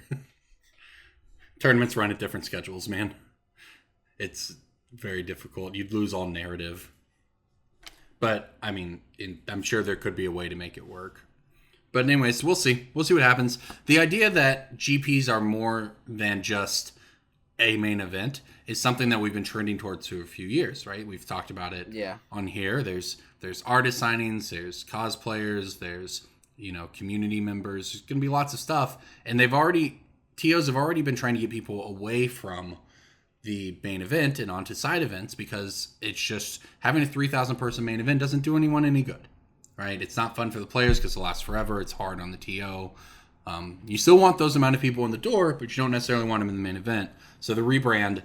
Tournaments run at different schedules, man. It's very difficult. You'd lose all narrative. But, I mean, I'm sure there could be a way to make it work. But anyways, we'll see. We'll see what happens. The idea that GPs are more than just a main event is something that we've been trending towards for a few years, right? We've talked about it on here. There's artist signings, there's cosplayers, there's, you know, community members. There's going to be lots of stuff. And TOs have already been trying to get people away from the main event and onto side events, because it's just having a 3,000 person main event doesn't do anyone any good, right? It's not fun for the players because it lasts forever. It's hard on the TO. You still want those amount of people in the door, but you don't necessarily want them in the main event. So the rebrand,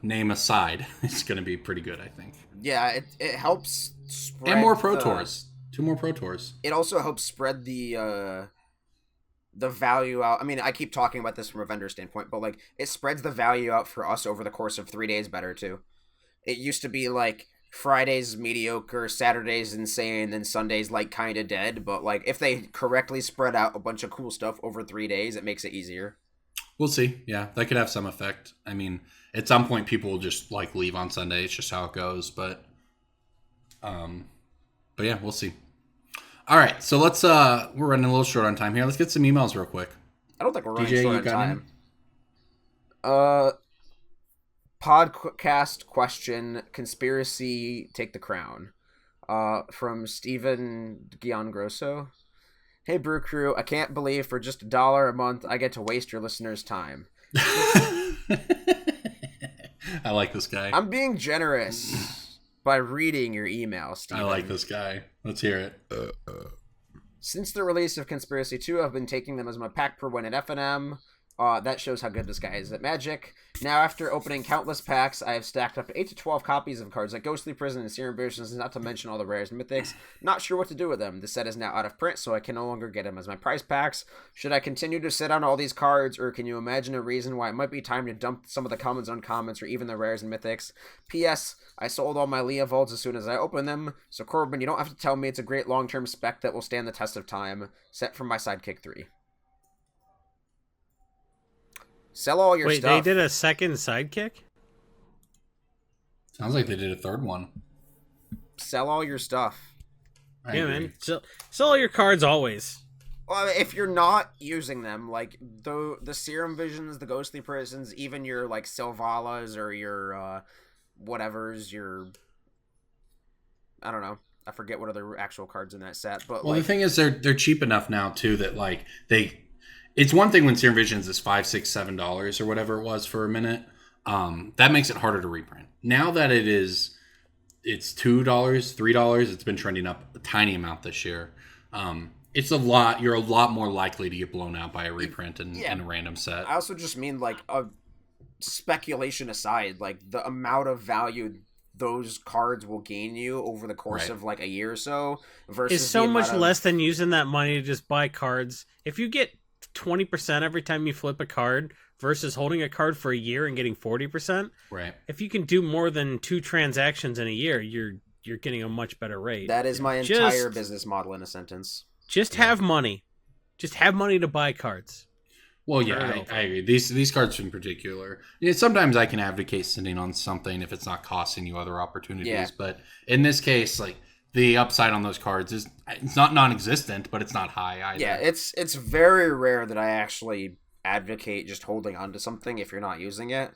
name aside, is going to be pretty good, I think. Yeah, it helps spread... And more Pro Tours. 2 more Pro Tours. It also helps spread the value out. I mean, I keep talking about this from a vendor standpoint, but like it spreads the value out for us over the course of 3 days better too. It used to be like Fridays mediocre, Saturdays insane, then Sundays like kind of dead. But like if they correctly spread out a bunch of cool stuff over 3 days, it makes it easier. We'll see. Yeah, that could have some effect. I mean, at some point people will just like leave on Sunday. It's just how it goes. But yeah, we'll see. All right, so let's we're running a little short on time here. Let's get some emails real quick. I don't think we're running DJ, short you on got time. Podcast question: Conspiracy take the crown. From Steven Giangrosso. Hey Brew Crew, I can't believe for just $1 a month I get to waste your listeners' time. I like this guy. I'm being generous by reading your email, Steven. I like this guy. Let's hear it. Since the release of Conspiracy 2, I've been taking them as my pack per win at FNM. That shows how good this guy is at Magic. Now, after opening countless packs, I have stacked up to 8 to 12 copies of cards like Ghostly Prison and Serum Visions, not to mention all the rares and mythics. Not sure what to do with them. The set is now out of print, so I can no longer get them as my prize packs. Should I continue to sit on all these cards, or can you imagine a reason why it might be time to dump some of the commons, uncommons, or even the rares and mythics? P.S. I sold all my Leah Vaults as soon as I opened them, so Corbin, you don't have to tell me it's a great long-term spec that will stand the test of time. Set from my Sidekick 3. Sell all your stuff. Wait, they did a second Sidekick? Sounds like they did a third one. Sell all your stuff. I Yeah, agree. man. Sell all your cards always. Well, if you're not using them, like the Serum Visions, the Ghostly Prisons, even your like Sylvalas or your whatever's your, I don't know. I forget what other actual cards in that set. But Well, like, the thing is, they're cheap enough now too that like they. It's one thing when Serum Visions is $5, $6, $7 or whatever it was for a minute. That makes it harder to reprint. Now that it's $2, $3. It's been trending up a tiny amount this year. It's a lot. You're a lot more likely to get blown out by a reprint in a random set. I also just mean like a speculation aside, like the amount of value those cards will gain you over the course of like a year or so versus It's so the much amount of... less than using that money to just buy cards. If you get 20% every time you flip a card versus holding a card for a year and getting 40%. Right. If you can do more than 2 transactions in a year, you're getting a much better rate. That is my entire business model in a sentence. Just have money. Just have money to buy cards. Well, yeah, I agree. These cards in particular. Sometimes I can advocate sitting on something if it's not costing you other opportunities. Yeah. But in this case, like the upside on those cards is it's not non-existent, but it's not high either. Yeah, it's very rare that I actually advocate just holding on to something if you're not using it.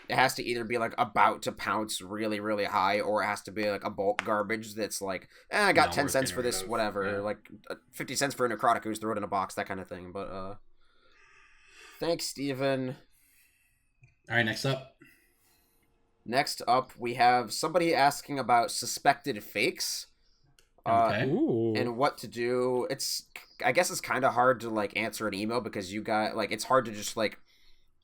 It has to either be like about to pounce really, really high, or it has to be like a bulk garbage that's like, I got 10 cents for this, whatever, like 50 cents for a necrotic who's throw it in a box, that kind of thing. But thanks, Steven. All right, next up. Next up, we have somebody asking about suspected fakes. Okay. And what to do. I guess it's kind of hard to like answer an email because you got like, it's hard to just like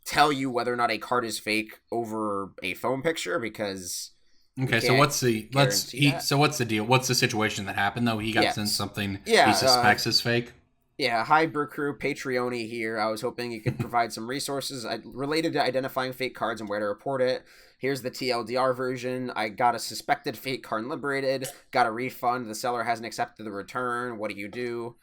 tell you whether or not a card is fake over a phone picture because so what's the what's the deal? What's the situation that happened though? He got sent something he suspects is fake. Yeah, hi Brew Crew, Patreoni here. I was hoping you could provide some resources related to identifying fake cards and where to report it. Here's the TLDR version. I got a suspected fake card liberated, got a refund, the seller hasn't accepted the return. What do you do?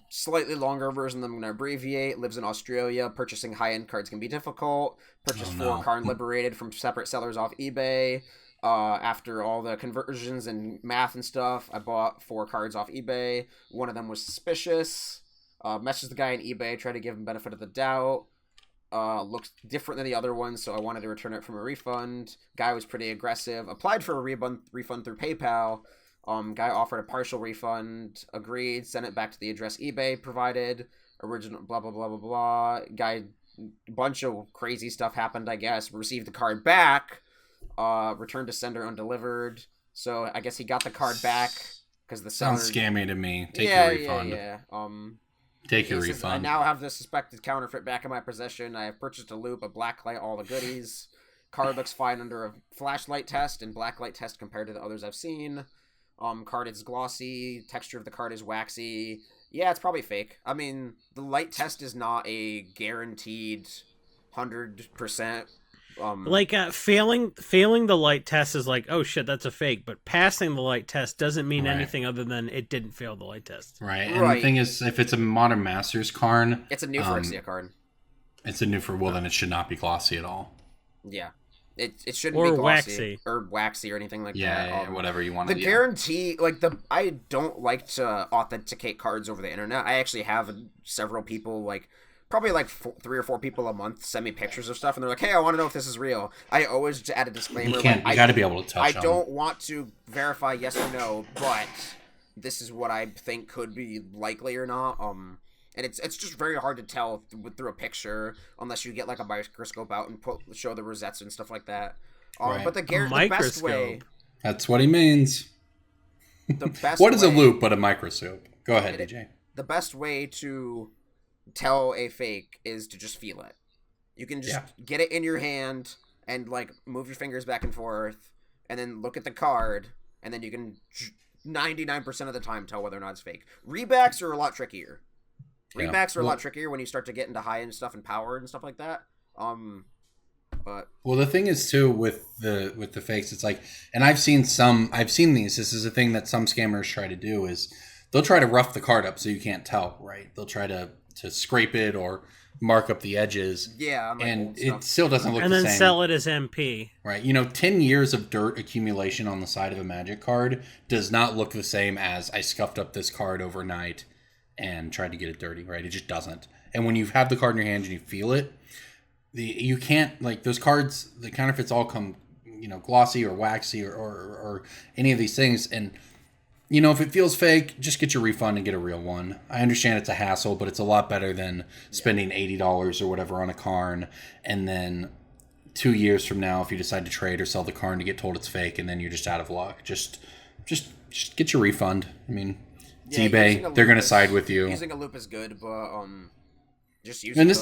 Slightly longer version that I'm going to abbreviate. Lives in Australia. Purchasing high-end cards can be difficult. Purchased 4 card liberated from separate sellers off eBay. After all the conversions and math and stuff, I bought 4 cards off eBay. One of them was suspicious. Messaged the guy on eBay, tried to give him benefit of the doubt. Looks different than the other one, so I wanted to return it from a refund. Guy was pretty aggressive. Applied for a refund through PayPal. Guy offered a partial refund, agreed, sent it back to the address eBay provided, original blah blah blah blah blah. Guy, bunch of crazy stuff happened, I guess. Received the card back, returned to sender undelivered. So I guess he got the card back because the seller... Sounds scammy to me. Take your refund. Yeah. Take your refund. I now have the suspected counterfeit back in my possession. I have purchased a loop, a blacklight, all the goodies. Card looks fine under a flashlight test and blacklight test compared to the others I've seen. Card is glossy, texture of the card is waxy. Yeah, it's probably fake. I mean, the light test is not a guaranteed 100%. Failing the light test is like, oh shit, that's a fake. But passing the light test doesn't mean anything other than it didn't fail the light test. Right. And the thing is, if it's a Modern Masters card, it's a new Phyrexia card. It's a new then it should not be glossy at all. Yeah. It shouldn't be glossy or waxy or anything like that. Yeah, whatever you want to do. The guarantee, I don't like to authenticate cards over the internet. I actually have several people, probably 3 or 4 people a month send me pictures of stuff, and they're like, hey, I want to know if this is real. I always add a disclaimer. You got to be able to touch I don't want to verify yes or no, but this is what I think could be likely or not. And it's just very hard to tell through a picture unless you get a microscope out and show the rosettes and stuff like that. But the best way... That's what he means. The best what is a loop but a microscope? Go ahead, DJ. The best way to tell a fake is to just feel it. You can just get it in your hand and move your fingers back and forth and then look at the card, and then you can 99% of the time tell whether or not it's fake. Rebacks are a lot trickier. Rebacks are a lot trickier when you start to get into high-end stuff and power and stuff like that. But the thing is too with the fakes, it's and I've seen these. This is a thing that some scammers try to do is they'll try to rough the card up so you can't tell, right? They'll try to scrape it or mark up the edges. Yeah, and it still doesn't look the same. And then sell it as MP. Right. 10 years of dirt accumulation on the side of a Magic card does not look the same as I scuffed up this card overnight and tried to get it dirty, right? It just doesn't. And when you have the card in your hand and you feel it, you can't, those cards, the counterfeits all come, glossy or waxy or any of these things. And, if it feels fake, just get your refund and get a real one. I understand it's a hassle, but it's a lot better than spending $80 or whatever on a Karn. And then 2 years from now, if you decide to trade or sell the Karn, to get told it's fake and then you're just out of luck. Just get your refund. I mean... It's eBay. They're going to side with you. Using a loop is good, but just using it.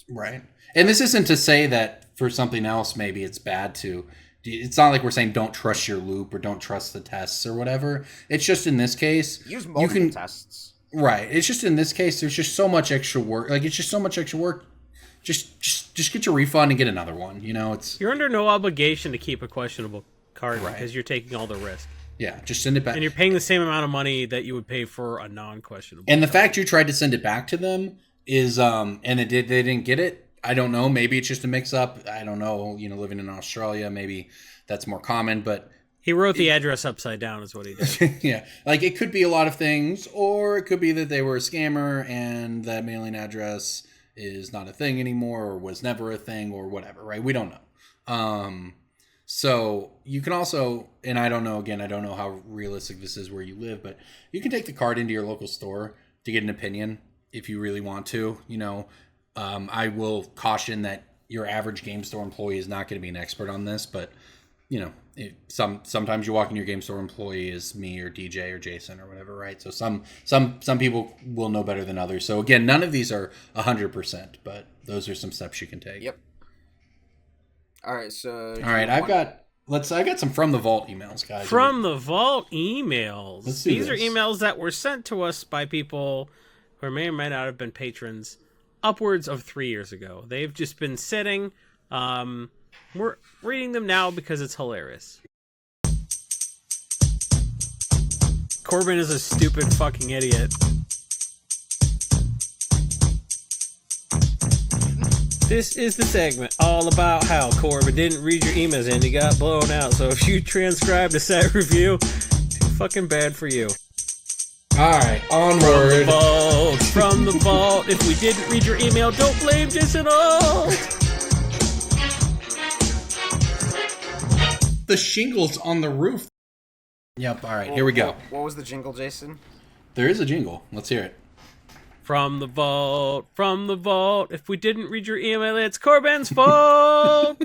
Right. And this isn't to say that for something else maybe it's bad to. It's not like we're saying don't trust your loop or don't trust the tests or whatever. It's just in this case. Use multiple tests. Right. It's just in this case there's just so much extra work. It's just so much extra work. Just get your refund and get another one. You're under no obligation to keep a questionable card because you're taking all the risk. Yeah, just send it back. And you're paying the same amount of money that you would pay for a non-questionable. And the fact you tried to send it back to them is, and they didn't get it. I don't know. Maybe it's just a mix-up. I don't know. Living in Australia, maybe that's more common. But He wrote the address upside down is what he did. Yeah. Like, it could be a lot of things, or it could be that they were a scammer and that mailing address is not a thing anymore or was never a thing or whatever, right? We don't know. So you can also, and I don't know how realistic this is where you live, but you can take the card into your local store to get an opinion if you really want to. I will caution that your average game store employee is not going to be an expert on this, but sometimes you walk in, your game store employee is me or DJ or Jason or whatever, right? So some people will know better than others. So again, none of these are 100%, but those are some steps you can take. Yep. All right, so... All right, I got some From the Vault emails, guys. From the Vault emails. These are this. emails that were sent to us by people who may or may not have been patrons upwards of 3 years ago. They've just been sitting. We're reading them now because it's hilarious. Corbin is a stupid fucking idiot. This is the segment all about how Corbin didn't read your emails and he got blown out. So if you transcribed a set review, too fucking bad for you. All right, onward. From the vault. If we didn't read your email, don't blame Jason Alt. The shingles on the roof. Yep, all right, here we go. What was the jingle, Jason? There is a jingle. Let's hear it. From the vault. If we didn't read your email, it's Corbin's fault.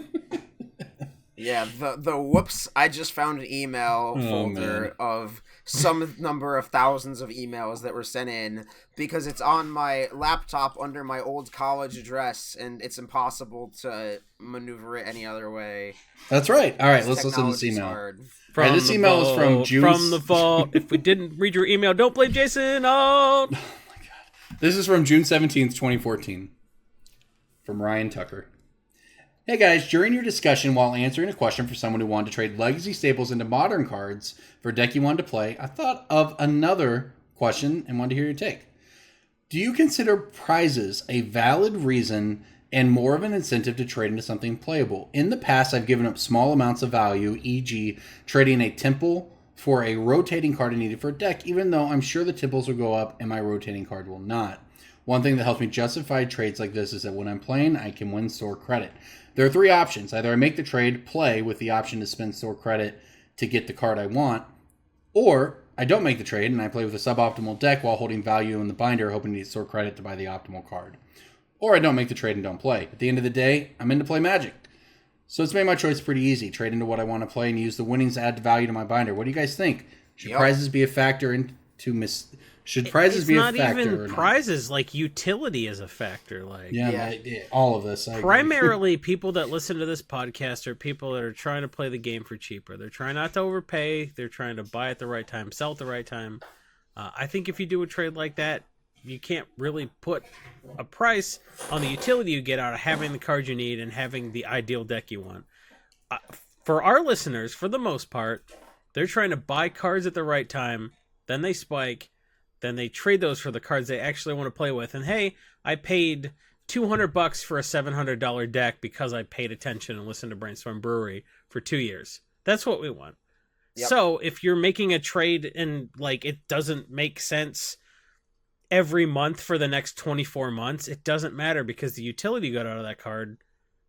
Yeah, the whoops, I just found an email folder of some number of thousands of emails that were sent in because it's on my laptop under my old college address and it's impossible to maneuver it any other way. That's right. All right, let's listen to this email. From this email is from June. From the vault. If we didn't read your email, don't blame Jason. Oh my God. This is from June 17th, 2014. From Ryan Tucker. Hey guys, during your discussion while answering a question for someone who wanted to trade legacy staples into modern cards for a deck you wanted to play, I thought of another question and wanted to hear your take. Do you consider prizes a valid reason and more of an incentive to trade into something playable? In the past, I've given up small amounts of value, e.g. trading a temple for a rotating card I needed for a deck, even though I'm sure the temples will go up and my rotating card will not. One thing that helps me justify trades like this is that when I'm playing, I can win store credit. There are three options. Either I make the trade, play with the option to spend store credit to get the card I want, or I don't make the trade and I play with a suboptimal deck while holding value in the binder, hoping to get store credit to buy the optimal card. Or I don't make the trade and don't play. At the end of the day, I'm in to play Magic. So it's made my choice pretty easy. Trade into what I want to play and use the winnings to add value to my binder. What do you guys think? Should prizes be a factor Should prizes be a factor? It's not even prizes. Like, utility is a factor. Like, all of this. Primarily, people that listen to this podcast are people that are trying to play the game for cheaper. They're trying not to overpay. They're trying to buy at the right time, sell at the right time. I think if you do a trade like that, you can't really put a price on the utility you get out of having the card you need and having the ideal deck you want. For our listeners, for the most part, they're trying to buy cards at the right time, then they spike, then they trade those for the cards they actually want to play with. And hey, I paid $200 for a $700 deck because I paid attention and listened to Brainstorm Brewery for 2 years. That's what we want. Yep. So if you're making a trade and like it doesn't make sense every month for the next 24 months, it doesn't matter because the utility you got out of that card,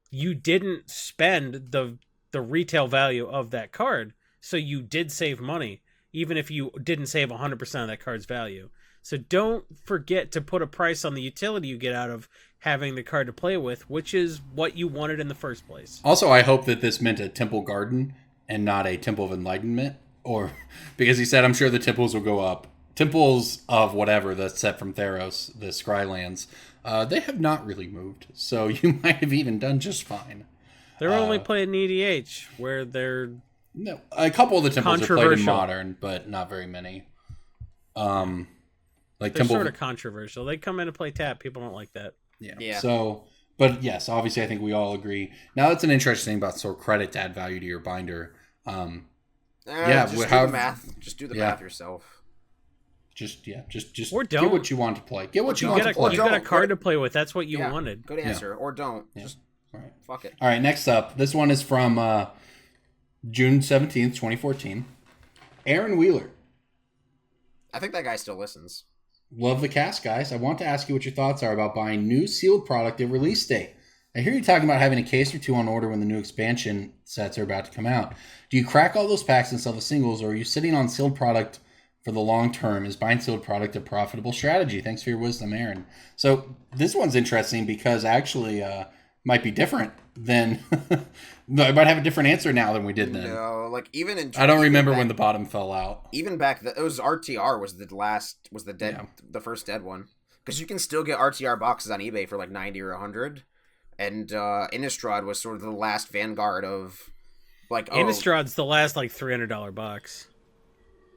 you didn't spend the retail value of that card. So you did save money, even if you didn't save 100% of that card's value. So don't forget to put a price on the utility you get out of having the card to play with, which is what you wanted in the first place. Also, I hope that this meant a Temple Garden and not a Temple of Enlightenment, or because he said, I'm sure the temples will go up. Temples of whatever, the set from Theros, the Scrylands, they have not really moved. So you might have even done just fine. They're only playing EDH, where they're... No, a couple of the temples are played in Modern, but not very many. Like they're sort of controversial. They come in to play tap. People don't like that. Yeah. So, but yes, obviously, I think we all agree. Now, that's an interesting thing about store credit to add value to your binder. Just do the math. Just do the math yourself. Just or don't. Get what you want to play. Get what you want to play. You got a card to play with. That's what you wanted. Good answer. Or don't. Just right. fuck it. All right, next up. This one is from June 17th, 2014. Aaron Wheeler. I think that guy still listens. Love the cast, guys. I want to ask you what your thoughts are about buying new sealed product at release date. I hear you talking about having a case or two on order when the new expansion sets are about to come out. Do you crack all those packs and sell the singles, or are you sitting on sealed product for the long term? Is buying sealed product a profitable strategy? Thanks for your wisdom, Aaron. So this one's interesting because actually might be different than... I might have a different answer now than we did then. No, like even in... I don't remember back, when the bottom fell out. Even back then, it was RTR was the first dead one. Because you can still get RTR boxes on eBay for like 90 or 100. And Innistrad was sort of the last vanguard of like... Innistrad's the last like $300 box.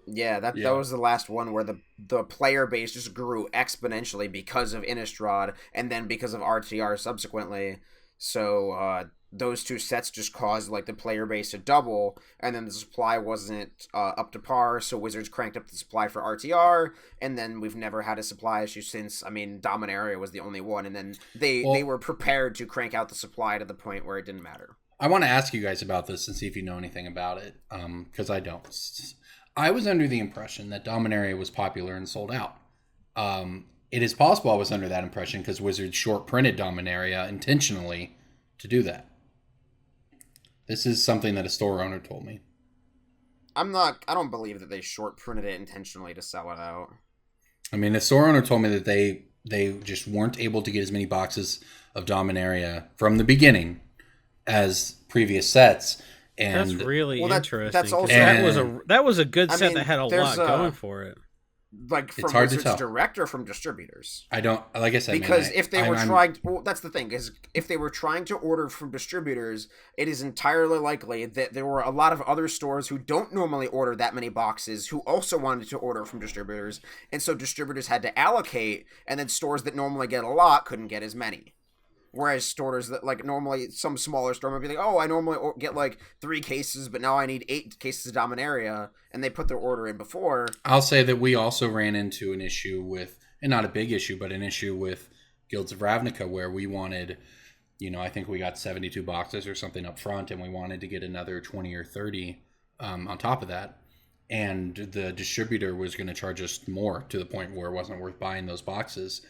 Yeah, that was the last one where the player base just grew exponentially because of Innistrad and then because of RTR subsequently. So those two sets just caused like the player base to double, and then the supply wasn't up to par, so Wizards cranked up the supply for RTR, and then we've never had a supply issue since. I mean, Dominaria was the only one, and then they were prepared to crank out the supply to the point where it didn't matter. I want to ask you guys about this and see if you know anything about it, because I don't. I was under the impression that Dominaria was popular and sold out. It is possible I was under that impression because Wizards short printed Dominaria intentionally to do that. This is something that a store owner told me. I don't believe that they short printed it intentionally to sell it out. I mean, the store owner told me that they just weren't able to get as many boxes of Dominaria from the beginning as previous sets. And that's really interesting. That's also, that was a good set that had a lot going for it. Like from Wizards Direct or from distributors? I don't, like I said, because if they were trying, well, that's the thing, is if they were trying to order from distributors, it is entirely likely that there were a lot of other stores who don't normally order that many boxes who also wanted to order from distributors, and so distributors had to allocate, and then stores that normally get a lot couldn't get as many. Whereas stores that, like, normally, some smaller store might be like, oh, I normally get, like, 3 cases, but now I need 8 cases of Dominaria, and they put their order in before. I'll say that we also ran into an issue with, and not a big issue, but an issue with Guilds of Ravnica, where we wanted, I think we got 72 boxes or something up front, and we wanted to get another 20 or 30 on top of that. And the distributor was going to charge us more to the point where it wasn't worth buying those boxes.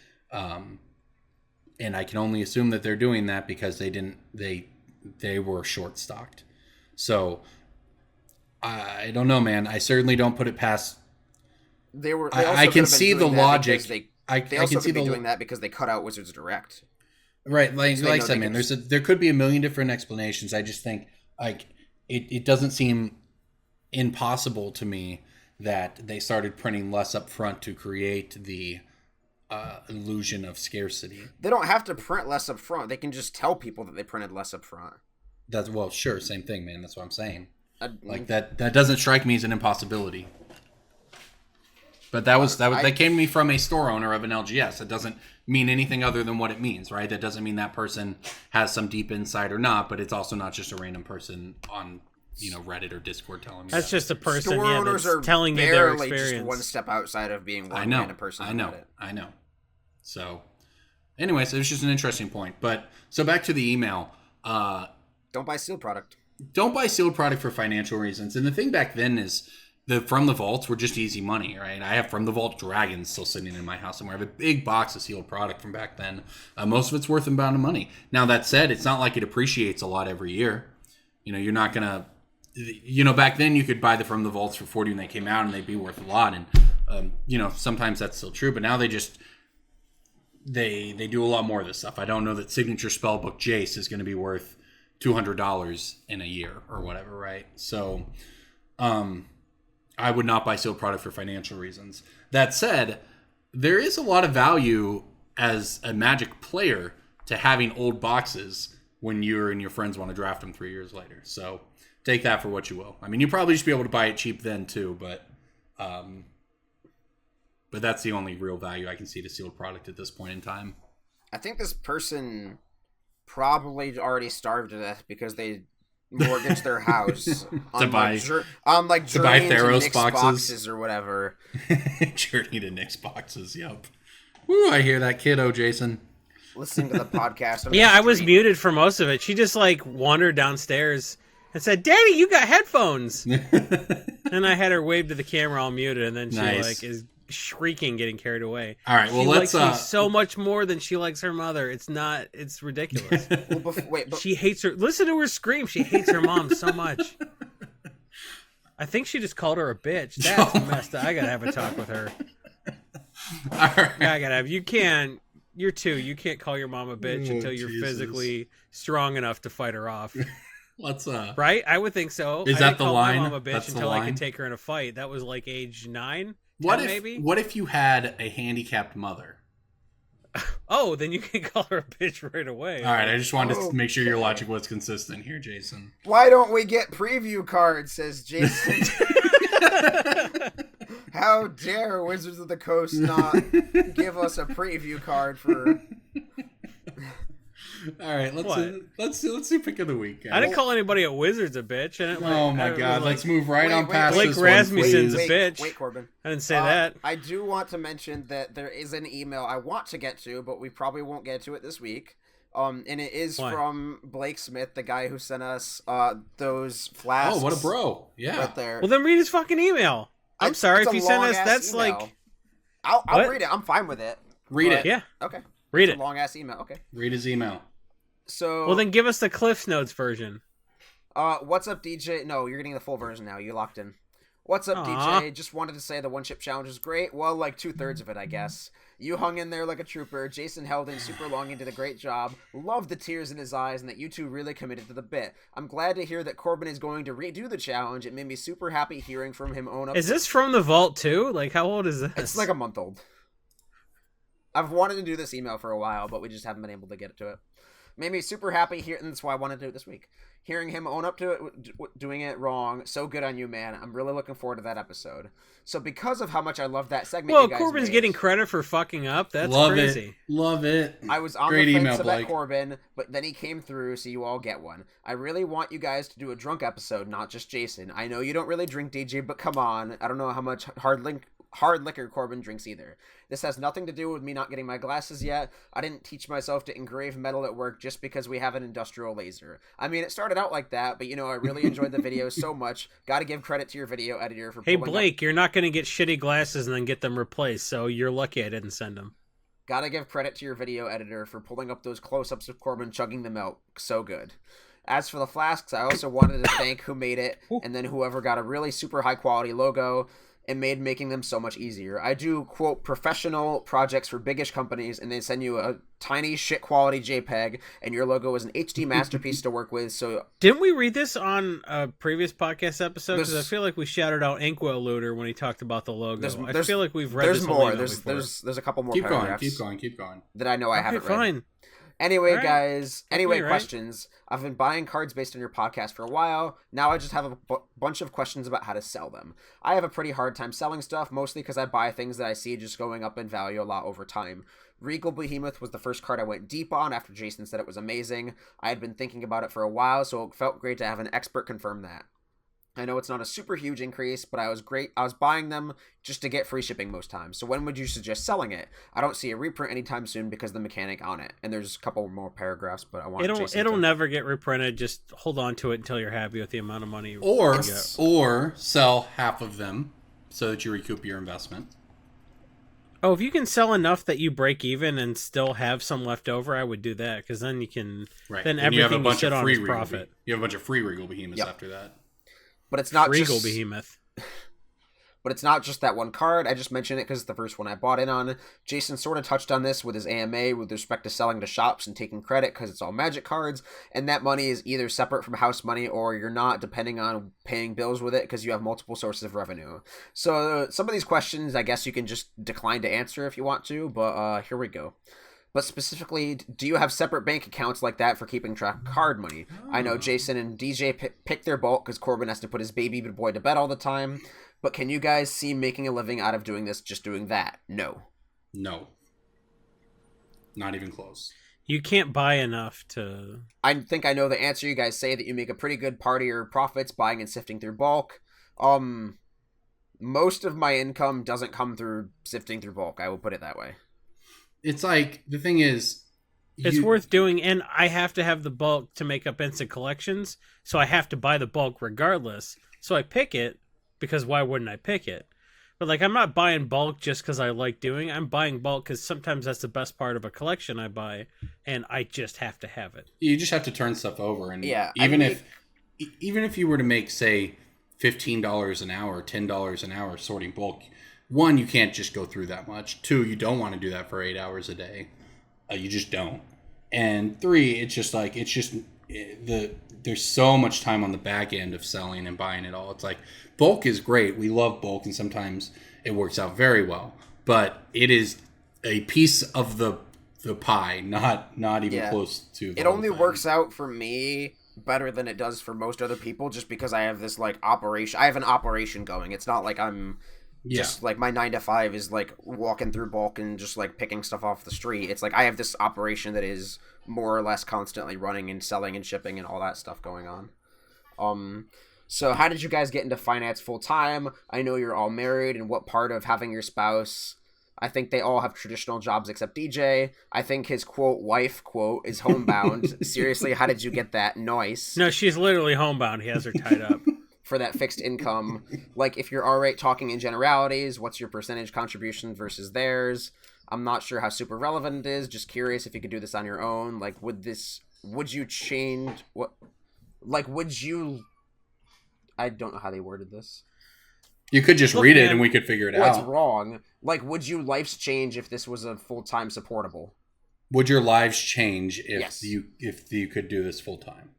And I can only assume that they're doing that because they were short stocked. So I don't know, man. I certainly don't put it past. I can see the logic. They also could be doing that because they cut out Wizards Direct. Right, like I said, man. There could be a million different explanations. I just think it doesn't seem impossible to me that they started printing less up front to create the illusion of scarcity. They don't have to print less up front. They can just tell people that they printed less up front. That's, well, sure, same thing, man. That's what I'm saying. That doesn't strike me as an impossibility. But that came to me from a store owner of an LGS. It doesn't mean anything other than what it means, right? That doesn't mean that person has some deep insight or not, but it's also not just a random person on Reddit or Discord telling me that's that. Just a person store owners are telling you their barely experience. Just one step outside of being one random person. I know. So, anyways, it was just an interesting point. But so back to the email. Don't buy sealed product. Don't buy sealed product for financial reasons. And the thing back then is From the Vaults were just easy money, right? I have From the Vault dragons still sitting in my house somewhere. I have a big box of sealed product from back then. Most of it's worth a amount of money. Now, that said, it's not like it appreciates a lot every year. You're not going to... back then you could buy the From the Vaults for 40 when they came out and they'd be worth a lot. And, sometimes that's still true. But now they just... They do a lot more of this stuff. I don't know that Signature Spellbook Jace is going to be worth $200 in a year or whatever, right? So, I would not buy sealed product for financial reasons. That said, there is a lot of value as a Magic player to having old boxes when you and your friends want to draft them 3 years later. So, take that for what you will. I mean, you probably just be able to buy it cheap then too, but that's the only real value I can see to sealed product at this point in time. I think this person probably already starved to death because they mortgaged their house to buy Theros boxes or whatever. Journey to Nyx boxes, yep. Woo, I hear that kiddo, Jason. Listening to the podcast. Yeah, I was muted for most of it. She just wandered downstairs and said, "Daddy, you got headphones." And I had her wave to the camera all muted, and then she Nice. is shrieking, getting carried away. All right, well, she let's likes me so much more than she likes her mother. It's ridiculous. Well, but She hates her. Listen to her scream. She hates her mom so much. I think she just called her a bitch. That's messed up. I gotta have a talk with her. all right. I gotta have. You're two. You can't call your mom a bitch until you're Jesus. physically strong enough to fight her off. Let's Right? I would think so. Is I that didn't the call line? my mom a bitch That's the until I line? could take her in a fight. That was like age 9, 10 maybe. What if you had a handicapped mother? Oh, then you can call her a bitch right away. All right, I just wanted Oh, to make sure your logic was consistent here, Jason. why don't we get preview cards? Says Jason. How dare Wizards of the Coast not give us a preview card for? All right, let's do pick of the week. Guys. I didn't call anybody at Wizards a bitch. I didn't, Oh my god, let's move right on past Blake this Rasmussen's one, a please. bitch. Wait, Corbin. I didn't say that. I do want to mention that there is an email I want to get to, but we probably won't get to it this week. And it is Why? from Blake Smith, the guy who sent us those flasks. Oh, what a bro! Yeah. Right there. Well, then read his fucking email. I'm It's- sorry it's if a you sent us. long-ass That's email. like, I'll What? read it. I'm fine with it. Read But- it. yeah, Okay. read It's it. a long ass email. Okay. Read his email. So. Well, then give us the Cliff's Notes version. What's up, DJ? No, you're getting the full version now. You locked in. What's up, Aw. DJ? Just wanted to say the one chip challenge is great. Well, like 2/3 of it, I guess. You hung in there like a trooper. Jason held in super long and did a great job. Loved the tears in his eyes and that you two really committed to the bit. I'm glad to hear that Corbin is going to redo the challenge. It made me super happy hearing from him own up. Is this from the vault too? Like, how old is this? It's like a month old. I've wanted to do this email for a while, but we just haven't been able to get to it. Made me super happy here, and that's why I wanted to do it this week. Hearing him own up to it, doing it wrong, so good on you, man. I'm really looking forward to that episode. So because of how much I love that segment, Well, you guys Corbin's made, getting credit for fucking up. That's Love crazy. it. Love it. I was on Great the email, fence about Blake. Corbin, but then he came through, so you all get one. I really want you guys to do a drunk episode, not just Jason. I know you don't really drink, DJ, but come on. I don't know how much hard liquor Corbin drinks either. This has nothing to do with me not getting my glasses yet. I didn't teach myself to engrave metal at work just because we have an industrial laser. I mean, it started out like that, but I really enjoyed the video so much. Gotta give credit to your video editor for Hey, pulling Blake, you're not going to get shitty glasses and then get them replaced, so you're lucky I didn't send them. Gotta give credit to your video editor for pulling up those close-ups of Corbin chugging the milk. So good. As for the flasks, I also wanted to thank who made it, and then whoever got a really super high-quality logo. It made making them so much easier. I do, quote, professional projects for biggish companies, and they send you a tiny shit-quality JPEG, and your logo is an HD masterpiece to work with, so... Didn't we read this on a previous podcast episode? Because I There's- feel like we shouted out Inkwell Looter when he talked about the logo. I there's- feel like we've read There's this whole more. email There's before. a couple more Keep going. paragraphs Keep going. that I know I Okay, haven't read. fine. Anyway, All right. guys. Anyway, right. questions. I've been buying cards based on your podcast for a while. Now I just have a bunch of questions about how to sell them. I have a pretty hard time selling stuff, mostly because I buy things that I see just going up in value a lot over time. Regal Behemoth was the first card I went deep on after Jason said it was amazing. I had been thinking about it for a while, so it felt great to have an expert confirm that. I know it's not a super huge increase, but I was buying them just to get free shipping most times. So when would you suggest selling it? I don't see a reprint anytime soon because of the mechanic on it. And there's a couple more paragraphs, but I want It'll never get reprinted. Just hold on to it until you're happy with the amount of money. Or you get. or sell half of them so that you recoup your investment. Oh, if you can sell enough that you break even and still have some left over, I would do that because then you can. Right. Then And you have a everything you bunch sit of on free is Regal profit. You have a bunch of free Regal Behemoths Yep. after that. But it's not Regal just Behemoth. But it's not just that one card. I just mentioned it because it's the first one I bought in on. Jason sort of touched on this with his AMA with respect to selling to shops and taking credit because it's all Magic cards, and that money is either separate from house money or you're not, depending on paying bills with it because you have multiple sources of revenue. So some of these questions, I guess you can just decline to answer if you want to, but here we go. But specifically, do you have separate bank accounts like that for keeping track of card money? I know Jason and DJ pick their bulk because Corbin has to put his baby boy to bed all the time. But can you guys see making a living out of doing this, just doing that? No. No. Not even close. You can't buy enough to. I think I know the answer. You guys say that you make a pretty good part of your profits buying and sifting through bulk. Most of my income doesn't come through sifting through bulk. I will put it that way. It's like, the thing is, It's worth doing, and I have to have the bulk to make up instant collections, so I have to buy the bulk regardless. So I pick it, because why wouldn't I pick it? But, like, I'm not buying bulk just because I like doing it. I'm buying bulk because sometimes that's the best part of a collection I buy, and I just have to have it. You just have to turn stuff over, and Yeah, even if you were to make, say, $15 an hour, $10 an hour sorting bulk, one, you can't just go through that much. Two, you don't want to do that for 8 hours a day. You just don't. And three, it's just there's so much time on the back end of selling and buying it all. It's like bulk is great. We love bulk, and sometimes it works out very well. But it is a piece of the pie, not even close to. It only works out for me better than it does for most other people, just because I have this like operation. I have an operation going. It's not like I'm just like my 9 to 5 is like walking through bulk and just like picking stuff off the street. It's like I have this operation that is more or less constantly running and selling and shipping and all that stuff going on. So how did you guys get into finance full time? I know you're all married, and what part of having your spouse? I think they all have traditional jobs except DJ. I think his quote wife quote is homebound. Seriously, how did you get that? Nice. No, she's literally homebound. He has her tied up. For that fixed income. Like, if you're all right talking in generalities, what's your percentage contribution versus theirs? I'm not sure how super relevant it is. Just curious if you could do this on your own. Like, would you change what? Like, would you? I don't know how they worded this. You could just read it and we could figure it out. What's wrong? Like, would you lives change if this was a full-time supportable? Would your lives change if Yes. if you could do this full time?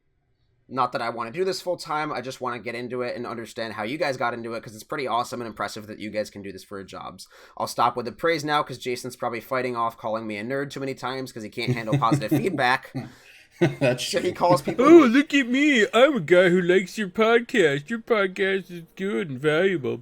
Not that I want to do this full time. I just want to get into it and understand how you guys got into it, because it's pretty awesome and impressive that you guys can do this for your jobs. I'll stop with the praise now, because Jason's probably fighting off calling me a nerd too many times because he can't handle positive feedback. That's So true. he calls people. Oh, look at me. I'm a guy who likes your podcast. Your podcast is good and valuable.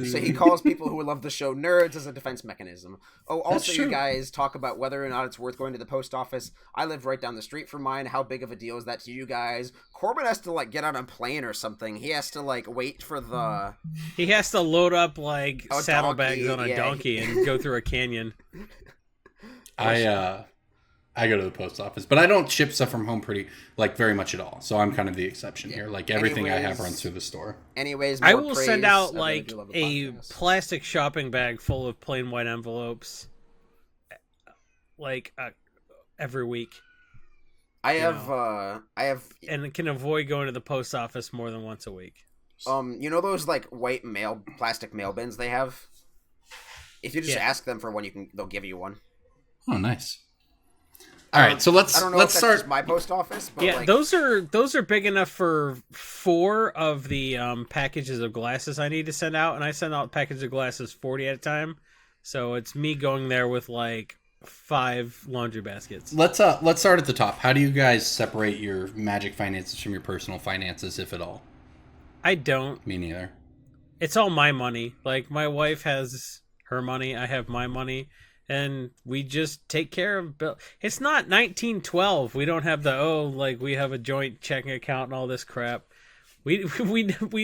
So he calls people who love the show nerds as a defense mechanism. Oh, also, That's true. you guys talk about whether or not it's worth going to the post office. I live right down the street from mine. How big of a deal is that to you guys? Corbin has to, like, get on a plane or something. He has to, like, wait for the... He has to load up, like, A saddlebags donkey, on a yeah. donkey and go through a canyon. I go to the post office, but I don't ship stuff from home very much at all. So I'm kind of the exception here. Like, everything I have Anyways- runs through the store. Anyways, I more will praise. send out, I really like, do love the a podcast. plastic shopping bag full of plain white envelopes, like, every week. I you have And can avoid going to the post office more than once a week. you know those, like, white plastic mail bins they have? If you just ask them for one, they'll give you one. Oh, nice. All right, so let's I don't know let's if that's start. just my post office, but Yeah, like, those are big enough for 4 of the packages of glasses I need to send out, and I send out packages of glasses 40 at a time. So it's me going there with like 5 laundry baskets. Let's start at the top. How do you guys separate your magic finances from your personal finances, if at all? I don't. Me neither. It's all my money. Like, my wife has her money, I have my money, and we just take care of bill. It's not 1912. We don't have we have a joint checking account and all this crap. We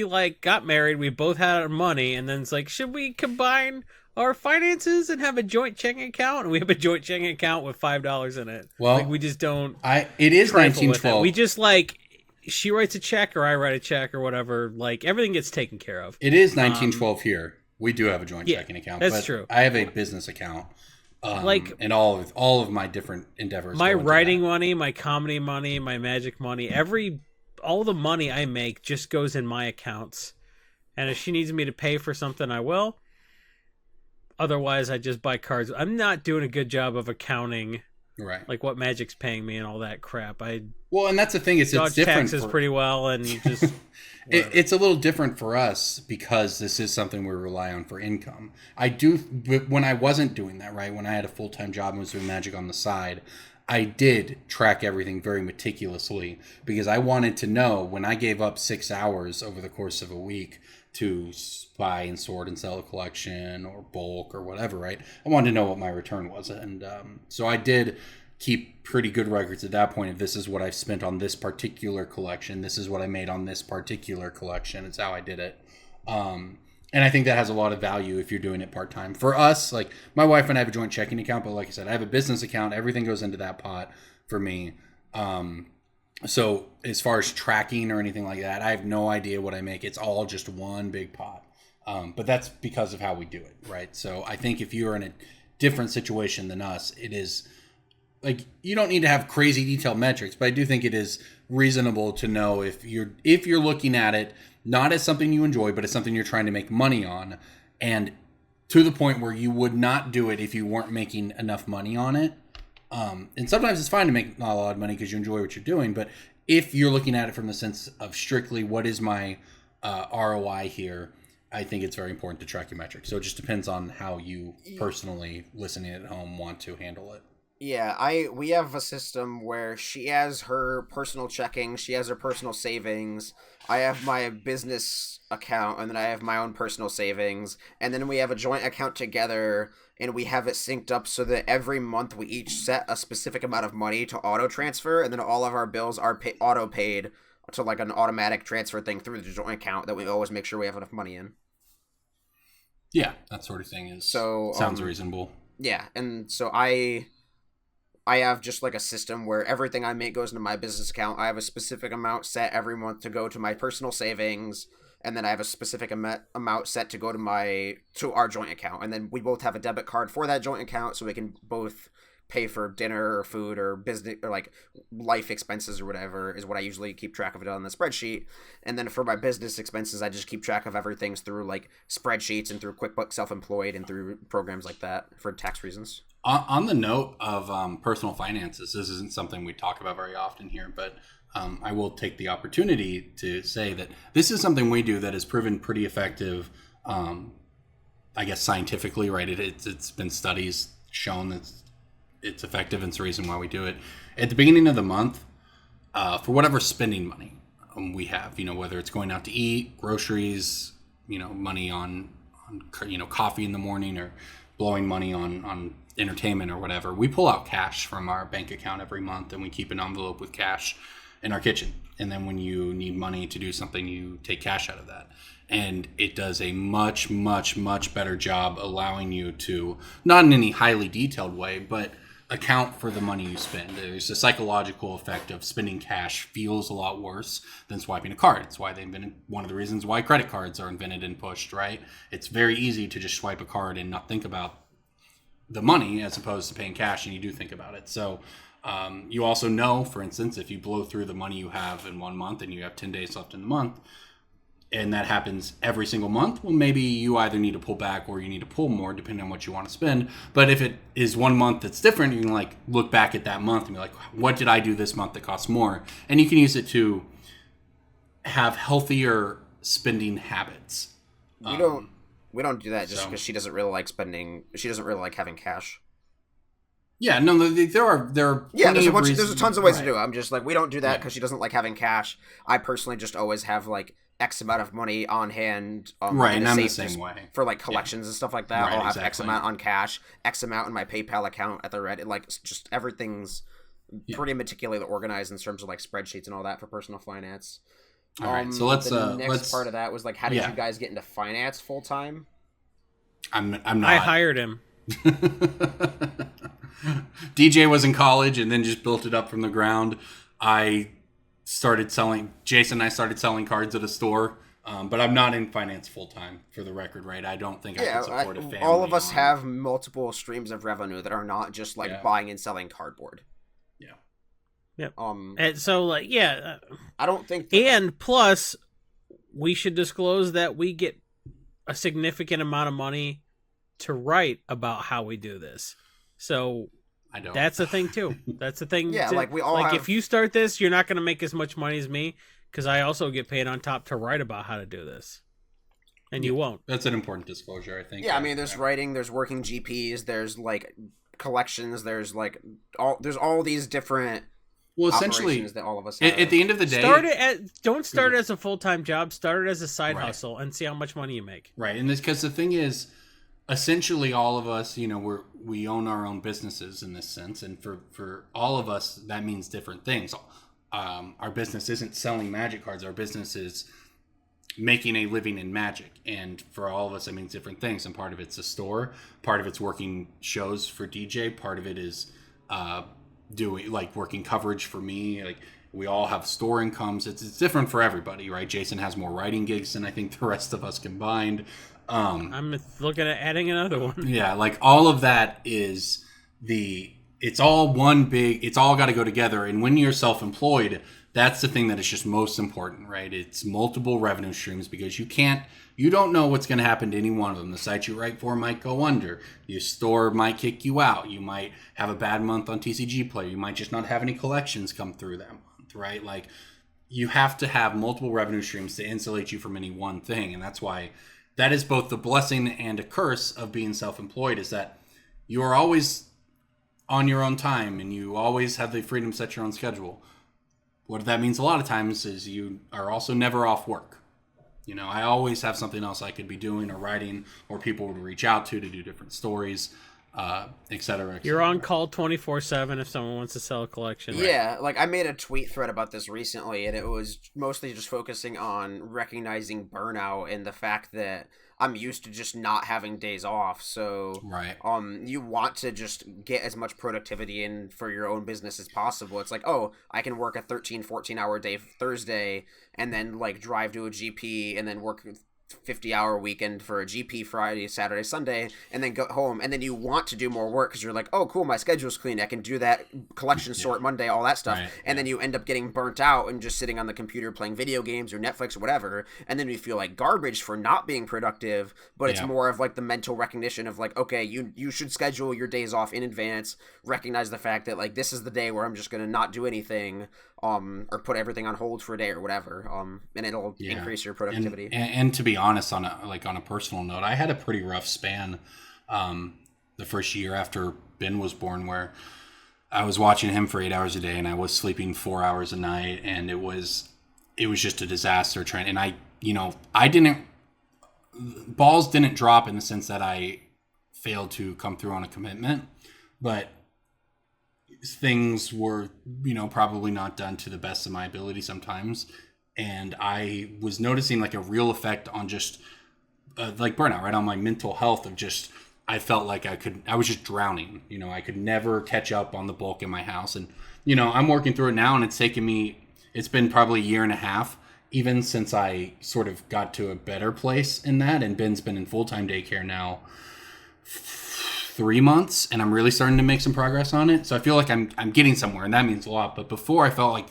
like got married. We both had our money, and then it's like, should we combine our finances and have a joint checking account? And we have a joint checking account with $5 in it. Well, like, we just don't. It is trifle with it. 1912. We just, like, she writes a check or I write a check or whatever. Like, everything gets taken care of. It is 1912 here. We do have a joint checking account. That's but true. I have a business account. And all of my different endeavors. My go into writing that. money, my comedy money, my magic money, all the money I make just goes in my accounts. And if she needs me to pay for something, I will. Otherwise, I just buy cards. I'm not doing a good job of accounting, Right. like what magic's paying me and all that crap. I Well, and that's the thing. It's dodge different. taxes pretty well, and just It's a little different for us because this is something we rely on for income. But when I wasn't doing that, right, when I had a full-time job and was doing magic on the side, I did track everything very meticulously because I wanted to know when I gave up 6 hours over the course of a week to buy and sort and sell a collection or bulk or whatever, right? I wanted to know what my return was. And so I did keep pretty good records at that point of this is what I've spent on this particular collection. This is what I made on this particular collection. It's how I did it. And I think that has a lot of value if you're doing it part-time. For us, like my wife and I have a joint checking account, but like I said, I have a business account. Everything goes into that pot for me. So as far as tracking or anything like that, I have no idea what I make. It's all just one big pot. But that's because of how we do it, right? So I think if you're in a different situation than us, it is like you don't need to have crazy detailed metrics, but I do think it is reasonable to know if you're looking at it not as something you enjoy, but as something you're trying to make money on, and to the point where you would not do it if you weren't making enough money on it. And sometimes it's fine to make not a lot of money because you enjoy what you're doing, but if you're looking at it from the sense of strictly what is my ROI here, I think it's very important to track your metrics. So it just depends on how you personally, listening at home, want to handle it. Yeah, we have a system where she has her personal checking, she has her personal savings, I have my business account, and then I have my own personal savings, and then we have a joint account together, and we have it synced up so that every month we each set a specific amount of money to auto transfer, and then all of our bills are auto paid to like an automatic transfer thing through the joint account that we always make sure we have enough money in. Yeah, that sort of thing sounds reasonable. Yeah, and so I have just like a system where everything I make goes into my business account. I have a specific amount set every month to go to my personal savings, and then I have a specific amount set to go to our joint account. And then we both have a debit card for that joint account, so we can both pay for dinner or food or business or like life expenses or whatever is what I usually keep track of it on the spreadsheet. And then for my business expenses, I just keep track of everything through like spreadsheets and through QuickBooks Self-Employed and through programs like that for tax reasons. On the note of personal finances, this isn't something we talk about very often here, but I will take the opportunity to say that this is something we do that has proven pretty effective, I guess scientifically, right? It's been studies shown that it's effective, and it's the reason why we do it. At the beginning of the month, for whatever spending money we have, whether it's going out to eat, groceries, money on coffee in the morning, or blowing money on entertainment or whatever, we pull out cash from our bank account every month, and we keep an envelope with cash in our kitchen. And then when you need money to do something, you take cash out of that. And it does a much, much, much better job allowing you to, not in any highly detailed way, but account for the money you spend. There's a psychological effect of spending cash feels a lot worse than swiping a card. It's why they invented, one of the reasons why credit cards are invented and pushed, right? It's very easy to just swipe a card and not think about the money as opposed to paying cash, and you do think about it. So you also know, for instance, if you blow through the money you have in 1 month and you have 10 days left in the month, and that happens every single month, well, maybe you either need to pull back or you need to pull more depending on what you want to spend. But if it is 1 month that's different, you can like look back at that month and be like, what did I do this month that costs more? And you can use it to have healthier spending habits. We don't do that just because she doesn't really like spending. She doesn't really like having cash. Yeah, no, there are there's tons of ways to do it. I'm just like, we don't do that because she doesn't like having cash. I personally just always have like X amount of money on hand. Right, and I'm the same way. For like collections and stuff like that. Right, I'll have exactly. X amount on cash, X amount in my PayPal account at the Reddit. Like just everything's pretty meticulously organized in terms of like spreadsheets and all that for personal finance. All right, so let's the next part of that was like, how did you guys get into finance full time? I'm not. I hired him. DJ was in college and then just built it up from the ground. Jason and I started selling cards at a store, but I'm not in finance full time, for the record, right? I don't think I can support a family. All of us have multiple streams of revenue that are not just like buying and selling cardboard. Yeah. Yep. And so I don't think and plus we should disclose that we get a significant amount of money to write about how we do this. So I don't. That's the thing too. That's the thing. Yeah, like we all have... if you start this, you're not going to make as much money as me because I also get paid on top to write about how to do this, and you won't. That's an important disclosure, I think. Yeah, I mean, there's writing, there's working GPs, there's like collections, there's all these different. Well, essentially, that all of us have. At the end of the day, don't start it as a full-time job. Start it as a side hustle and see how much money you make. Right, and because the thing is, essentially, all of us, we own our own businesses in this sense, and for all of us, that means different things. Our business isn't selling magic cards. Our business is making a living in Magic. And for all of us, I mean, it's different things. And part of it's a store, part of it's working shows for DJ, part of it is doing like working coverage for me. Like we all have store incomes. It's different for everybody, right? Jason has more writing gigs than I think the rest of us combined. I'm looking at adding another one. Yeah, like all of that is it's all one big, it's all got to go together. And when you're self-employed, that's the thing that is just most important, right? It's multiple revenue streams because you don't know what's going to happen to any one of them. The site you write for might go under. Your store might kick you out. You might have a bad month on TCG Player. You might just not have any collections come through that month, right? Like you have to have multiple revenue streams to insulate you from any one thing. And that's why that is both the blessing and a curse of being self-employed, is that you are always on your own time and you always have the freedom to set your own schedule. What that means a lot of times is you are also never off work. You know, I always have something else I could be doing or writing, or people would reach out to do different stories, et cetera, et You're cetera. on call 24/7 if someone wants to sell a collection. Yeah, like I made a tweet thread about this recently, and it was mostly just focusing on recognizing burnout and the fact that I'm used to just not having days off. So, Right. You want to just get as much productivity in for your own business as possible. It's like, oh, I can work a 13, 14-hour day Thursday and then like drive to a GP and then work 50-hour weekend for a GP Friday, Saturday, Sunday, and then go home. And then you want to do more work because you're like, oh, cool, my schedule's clean. I can do that collection sort Monday, all that stuff. Right, and then you end up getting burnt out and just sitting on the computer playing video games or Netflix or whatever. And then you feel like garbage for not being productive. But it's more of like the mental recognition of like, okay, you should schedule your days off in advance. Recognize the fact that like this is the day where I'm just gonna not do anything. Or put everything on hold for a day or whatever, and it'll increase your productivity. And to be honest, on a personal note, I had a pretty rough span the first year after Ben was born, where I was watching him for 8 hours a day and I was sleeping 4 hours a night, and it was just a disaster trying. And balls didn't drop in the sense that I failed to come through on a commitment, but things were, probably not done to the best of my ability sometimes. And I was noticing like a real effect on just like burnout, right? On my mental health of just, I felt like I was just drowning. I could never catch up on the bulk in my house. And, I'm working through it now, and it's been probably a year and a half, even since I sort of got to a better place in that. And Ben's been in full-time daycare now 3 months, and I'm really starting to make some progress on it. So I feel like I'm getting somewhere, and that means a lot. But before, I felt like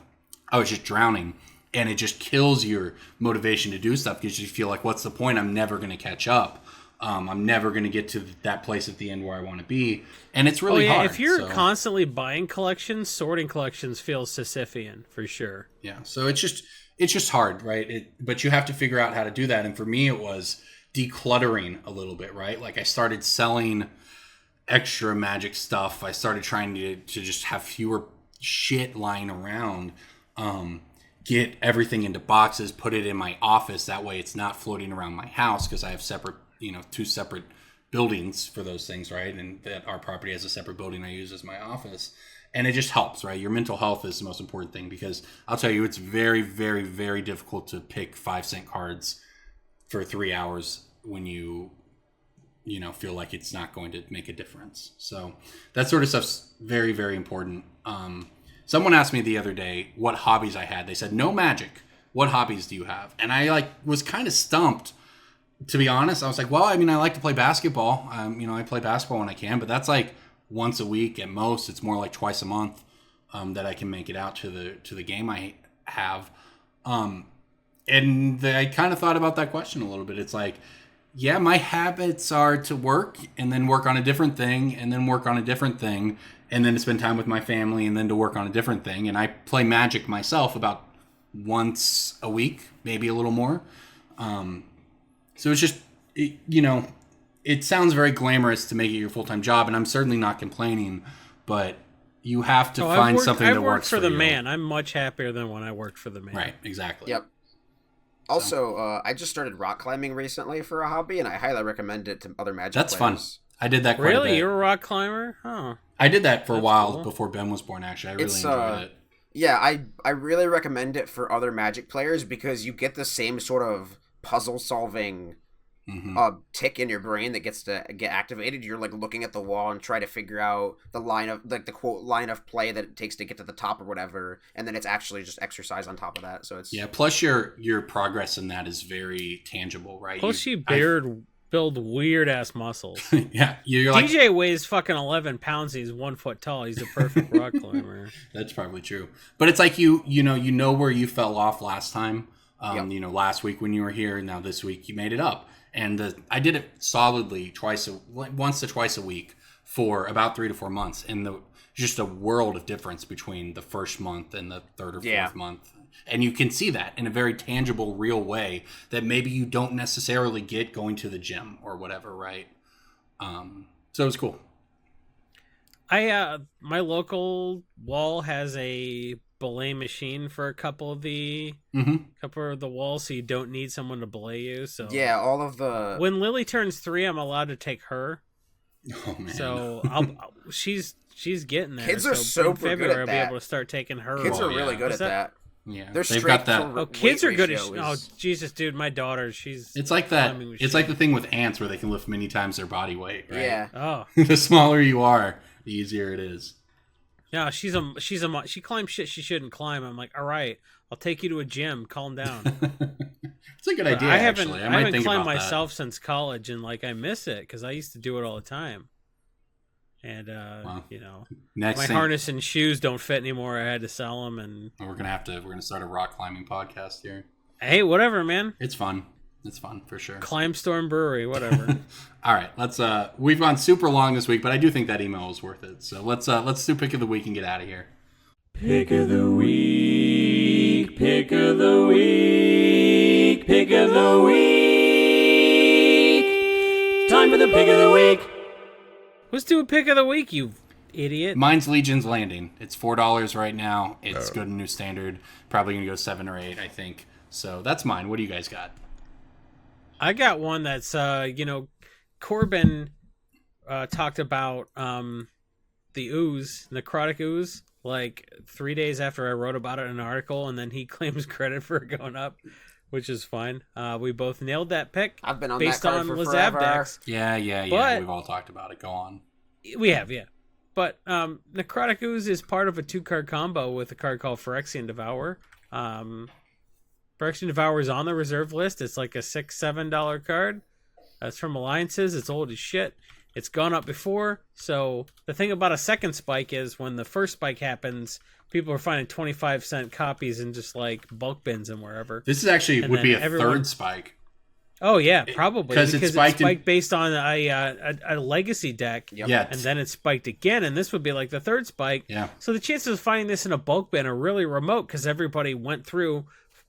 I was just drowning, and it just kills your motivation to do stuff because you feel like, what's the point? I'm never going to catch up. I'm never going to get to that place at the end where I want to be, and it's really hard. If you're constantly buying collections, sorting collections feels Sisyphean for sure. Yeah, so it's just hard, right? But you have to figure out how to do that. And for me, it was decluttering a little bit, right? Like I started selling extra Magic stuff. I started trying to just have fewer shit lying around, get everything into boxes, put it in my office. That way it's not floating around my house, because I have separate, 2 separate buildings for those things, right? And that our property has a separate building I use as my office. And it just helps, right? Your mental health is the most important thing, because I'll tell you, it's very, very, very difficult to pick 5-cent cards for 3 hours when you feel like it's not going to make a difference. So that sort of stuff's very, very important. Someone asked me the other day what hobbies I had. They said, no Magic. What hobbies do you have? And I was kind of stumped, to be honest. I was like, well, I like to play basketball. I play basketball when I can, but that's like once a week at most. It's more like twice a month that I can make it out to the game I have. And I kind of thought about that question a little bit. It's like, yeah, my habits are to work and then work on a different thing and then work on a different thing and then to spend time with my family and then to work on a different thing. And I play Magic myself about once a week, maybe a little more. So it's just, it sounds very glamorous to make it your full-time job, and I'm certainly not complaining, but you have to find something that works for you. I've worked for the man. I'm much happier than when I worked for the man. Right, exactly. Yep. Also, I just started rock climbing recently for a hobby, and I highly recommend it to other Magic players. That's fun. I did that quite a bit. Really? You're a rock climber? Oh. I did that for a while before Ben was born, actually. I really enjoyed it. Yeah, I really recommend it for other Magic players because you get the same sort of puzzle solving tick in your brain that gets to get activated. You're like looking at the wall and try to figure out the line of like the quote line of play that it takes to get to the top or whatever, and then it's actually just exercise on top of that. So it's Plus your progress in that is very tangible, right? Plus, build weird ass muscles. Yeah, you're like DJ weighs fucking 11 pounds. He's 1 foot tall. He's a perfect rock climber. That's probably true. But it's like you know where you fell off last time. Last week when you were here, and now this week you made it up. And I did it solidly once to twice a week for about 3 to 4 months, and just a world of difference between the first month and the third or fourth month. And you can see that in a very tangible, real way that maybe you don't necessarily get going to the gym or whatever, right? So it was cool. My local wall has a belay machine for a couple of the walls, so you don't need someone to belay you. So all of the when Lily turns 3, I'm allowed to take her. Oh man! So she's getting there. Kids are so super February, good at I'll that. be able to start taking her. Kids are really good at that. Yeah, they've got that. Kids are good. Oh Jesus, dude, my daughter, she's. It's like that. It's like the thing with ants where they can lift many times their body weight. Right? Yeah. Oh. The smaller you are, the easier it is. Yeah, she climbs shit she shouldn't climb. I'm like, all right, I'll take you to a gym. Calm down. It's a good idea. I haven't think climbed about myself since college, and like I miss it because I used to do it all the time. And my harness and shoes don't fit anymore. I had to sell them, and we're gonna start a rock climbing podcast here. Hey, whatever, man. It's fun. It's fun for sure. Brainstorm Brewery, whatever. All right, let's. We've gone super long this week, but I do think that email was worth it. So let's do pick of the week and get out of here. Pick of the week. Pick of the week. Pick of the week. Time for the pick of the week. Let's do a pick of the week, you idiot. Mine's Legion's Landing. It's $4 right now. It's good and new standard. Probably gonna go 7 or 8, I think. So that's mine. What do you guys got? I got one that's Corbin talked about the ooze, necrotic ooze, like 3 days after I wrote about it in an article, and then he claims credit for it going up, which is fine. We both nailed that pick. I've been on based that card on for Lazab forever. decks. Yeah. But we've all talked about it. Go on. We have, yeah. But Necrotic Ooze is part of a 2-card combo with a card called Phyrexian Devourer. Phyrexian Devourer is on the reserve list. It's like a $6-7 card. It's from Alliances. It's old as shit. It's gone up before. So the thing about a second spike is when the first spike happens, people are finding 25-cent copies in just like bulk bins and wherever. This is actually would be a third spike. Oh yeah, probably because it's spiked based on a legacy deck. Yep. Yeah, and then it's spiked again, and this would be like the third spike. Yeah. So the chances of finding this in a bulk bin are really remote because everybody went through,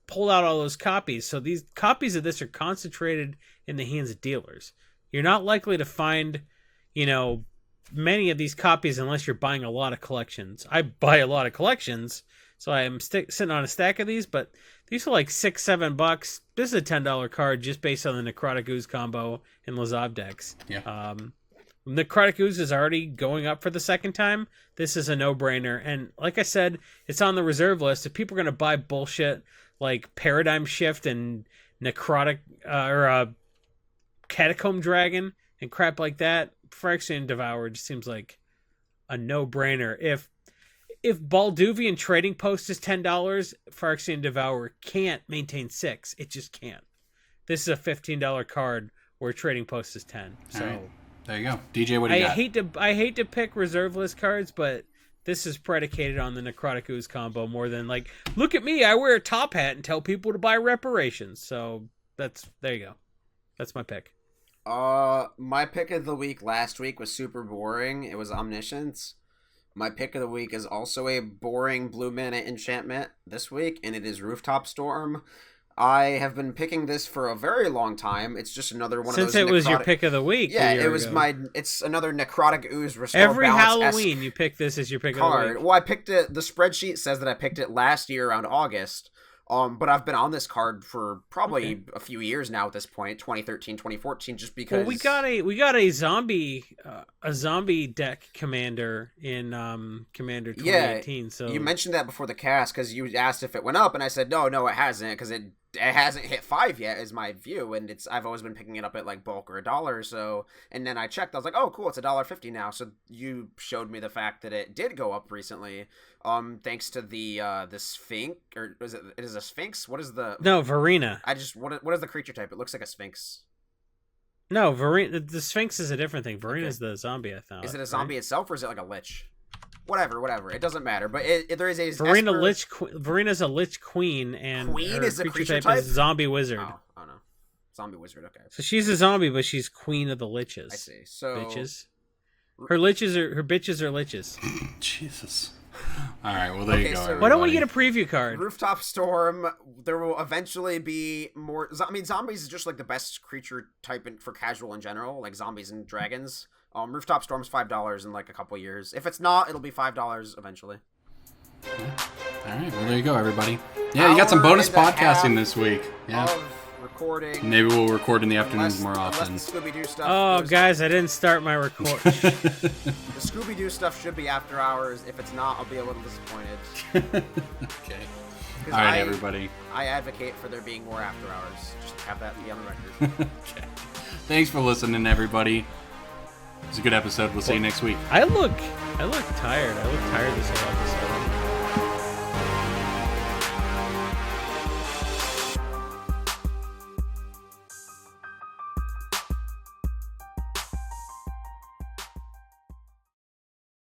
pulled out all those copies. So these copies of this are concentrated in the hands of dealers. You're not likely to find, many of these copies unless you're buying a lot of collections. I buy a lot of collections, so I am sitting on a stack of these, but these are like $6-7. This is a $10 card just based on the Necrotic Ooze combo in Lazab decks. Yeah. Necrotic Ooze is already going up for the second time. This is a no-brainer. And like I said, it's on the reserve list. If people are going to buy bullshit like Paradigm Shift and Necrotic or Catacomb Dragon and crap like that, Phyrexian Devourer just seems like a no-brainer. If Balduvian Trading Post is $10, Phyrexian Devourer can't maintain 6. It just can't. This is a $15 card where Trading Post is 10. So right. There you go. DJ, what do you got? I hate to pick reserve list cards, but this is predicated on the Necrotic Ooze combo more than like, look at me, I wear a top hat and tell people to buy reparations. So there you go. That's my pick. My pick of the week last week was super boring. It was Omniscience. My pick of the week is also a boring blue mana enchantment this week, and it is Rooftop Storm. I have been picking this for a very long time. It's just another one of those. Since it was your pick of the week. Yeah, it was it's another Necrotic Ooze Restore Every Balance Halloween you pick this as your pick card. of the week. Well, I picked it. The spreadsheet says that I picked it last year around August. But I've been on this card for probably a few years now at this point, 2013, 2014, just because. Well, we got a zombie deck commander in Commander 2018. Yeah, so you mentioned that before the cast because you asked if it went up, and I said no, it hasn't because it it hasn't hit $5 yet, is my view, and I've always been picking it up at like bulk or $1 or so. And then I checked, I was like, oh, cool, it's $1.50 now. So you showed me the fact that it did go up recently, thanks to the Sphinx, or is it a Sphinx? What is the? No, Varina. What is the creature type? It looks like a Sphinx. No, Varina. The Sphinx is a different thing. Varina's the zombie, I thought. Is it a zombie itself, or is it like a lich? Whatever. It doesn't matter. But there is a Varina's a lich queen, and queen her is a creature type type? is zombie wizard. Oh no, zombie wizard. Okay. So she's a zombie, but she's queen of the liches. I see. So bitches. Her bitches are liches. Jesus. All right. Well, there you go. So Why don't we everybody. get a preview card? Rooftop Storm. There will eventually be more. I mean, zombies is just like the best creature type for casual in general, like zombies and dragons. Rooftop Storm's $5 in like a couple years. If it's not, it'll be $5 eventually. All right. Well, there you go, everybody. Yeah, you got some bonus podcasting this week. Yeah. Of recording. Maybe we'll record in the afternoons more often. Unless the Scooby Doo stuff. Oh, guys, I didn't start my record. The Scooby Doo stuff should be after hours. If it's not, I'll be a little disappointed. Okay. All right, everybody. I advocate for there being more after hours. Just have that be on the record. Okay. Thanks for listening, everybody. It's a good episode. We'll see you next week. I look tired. I look tired this whole episode.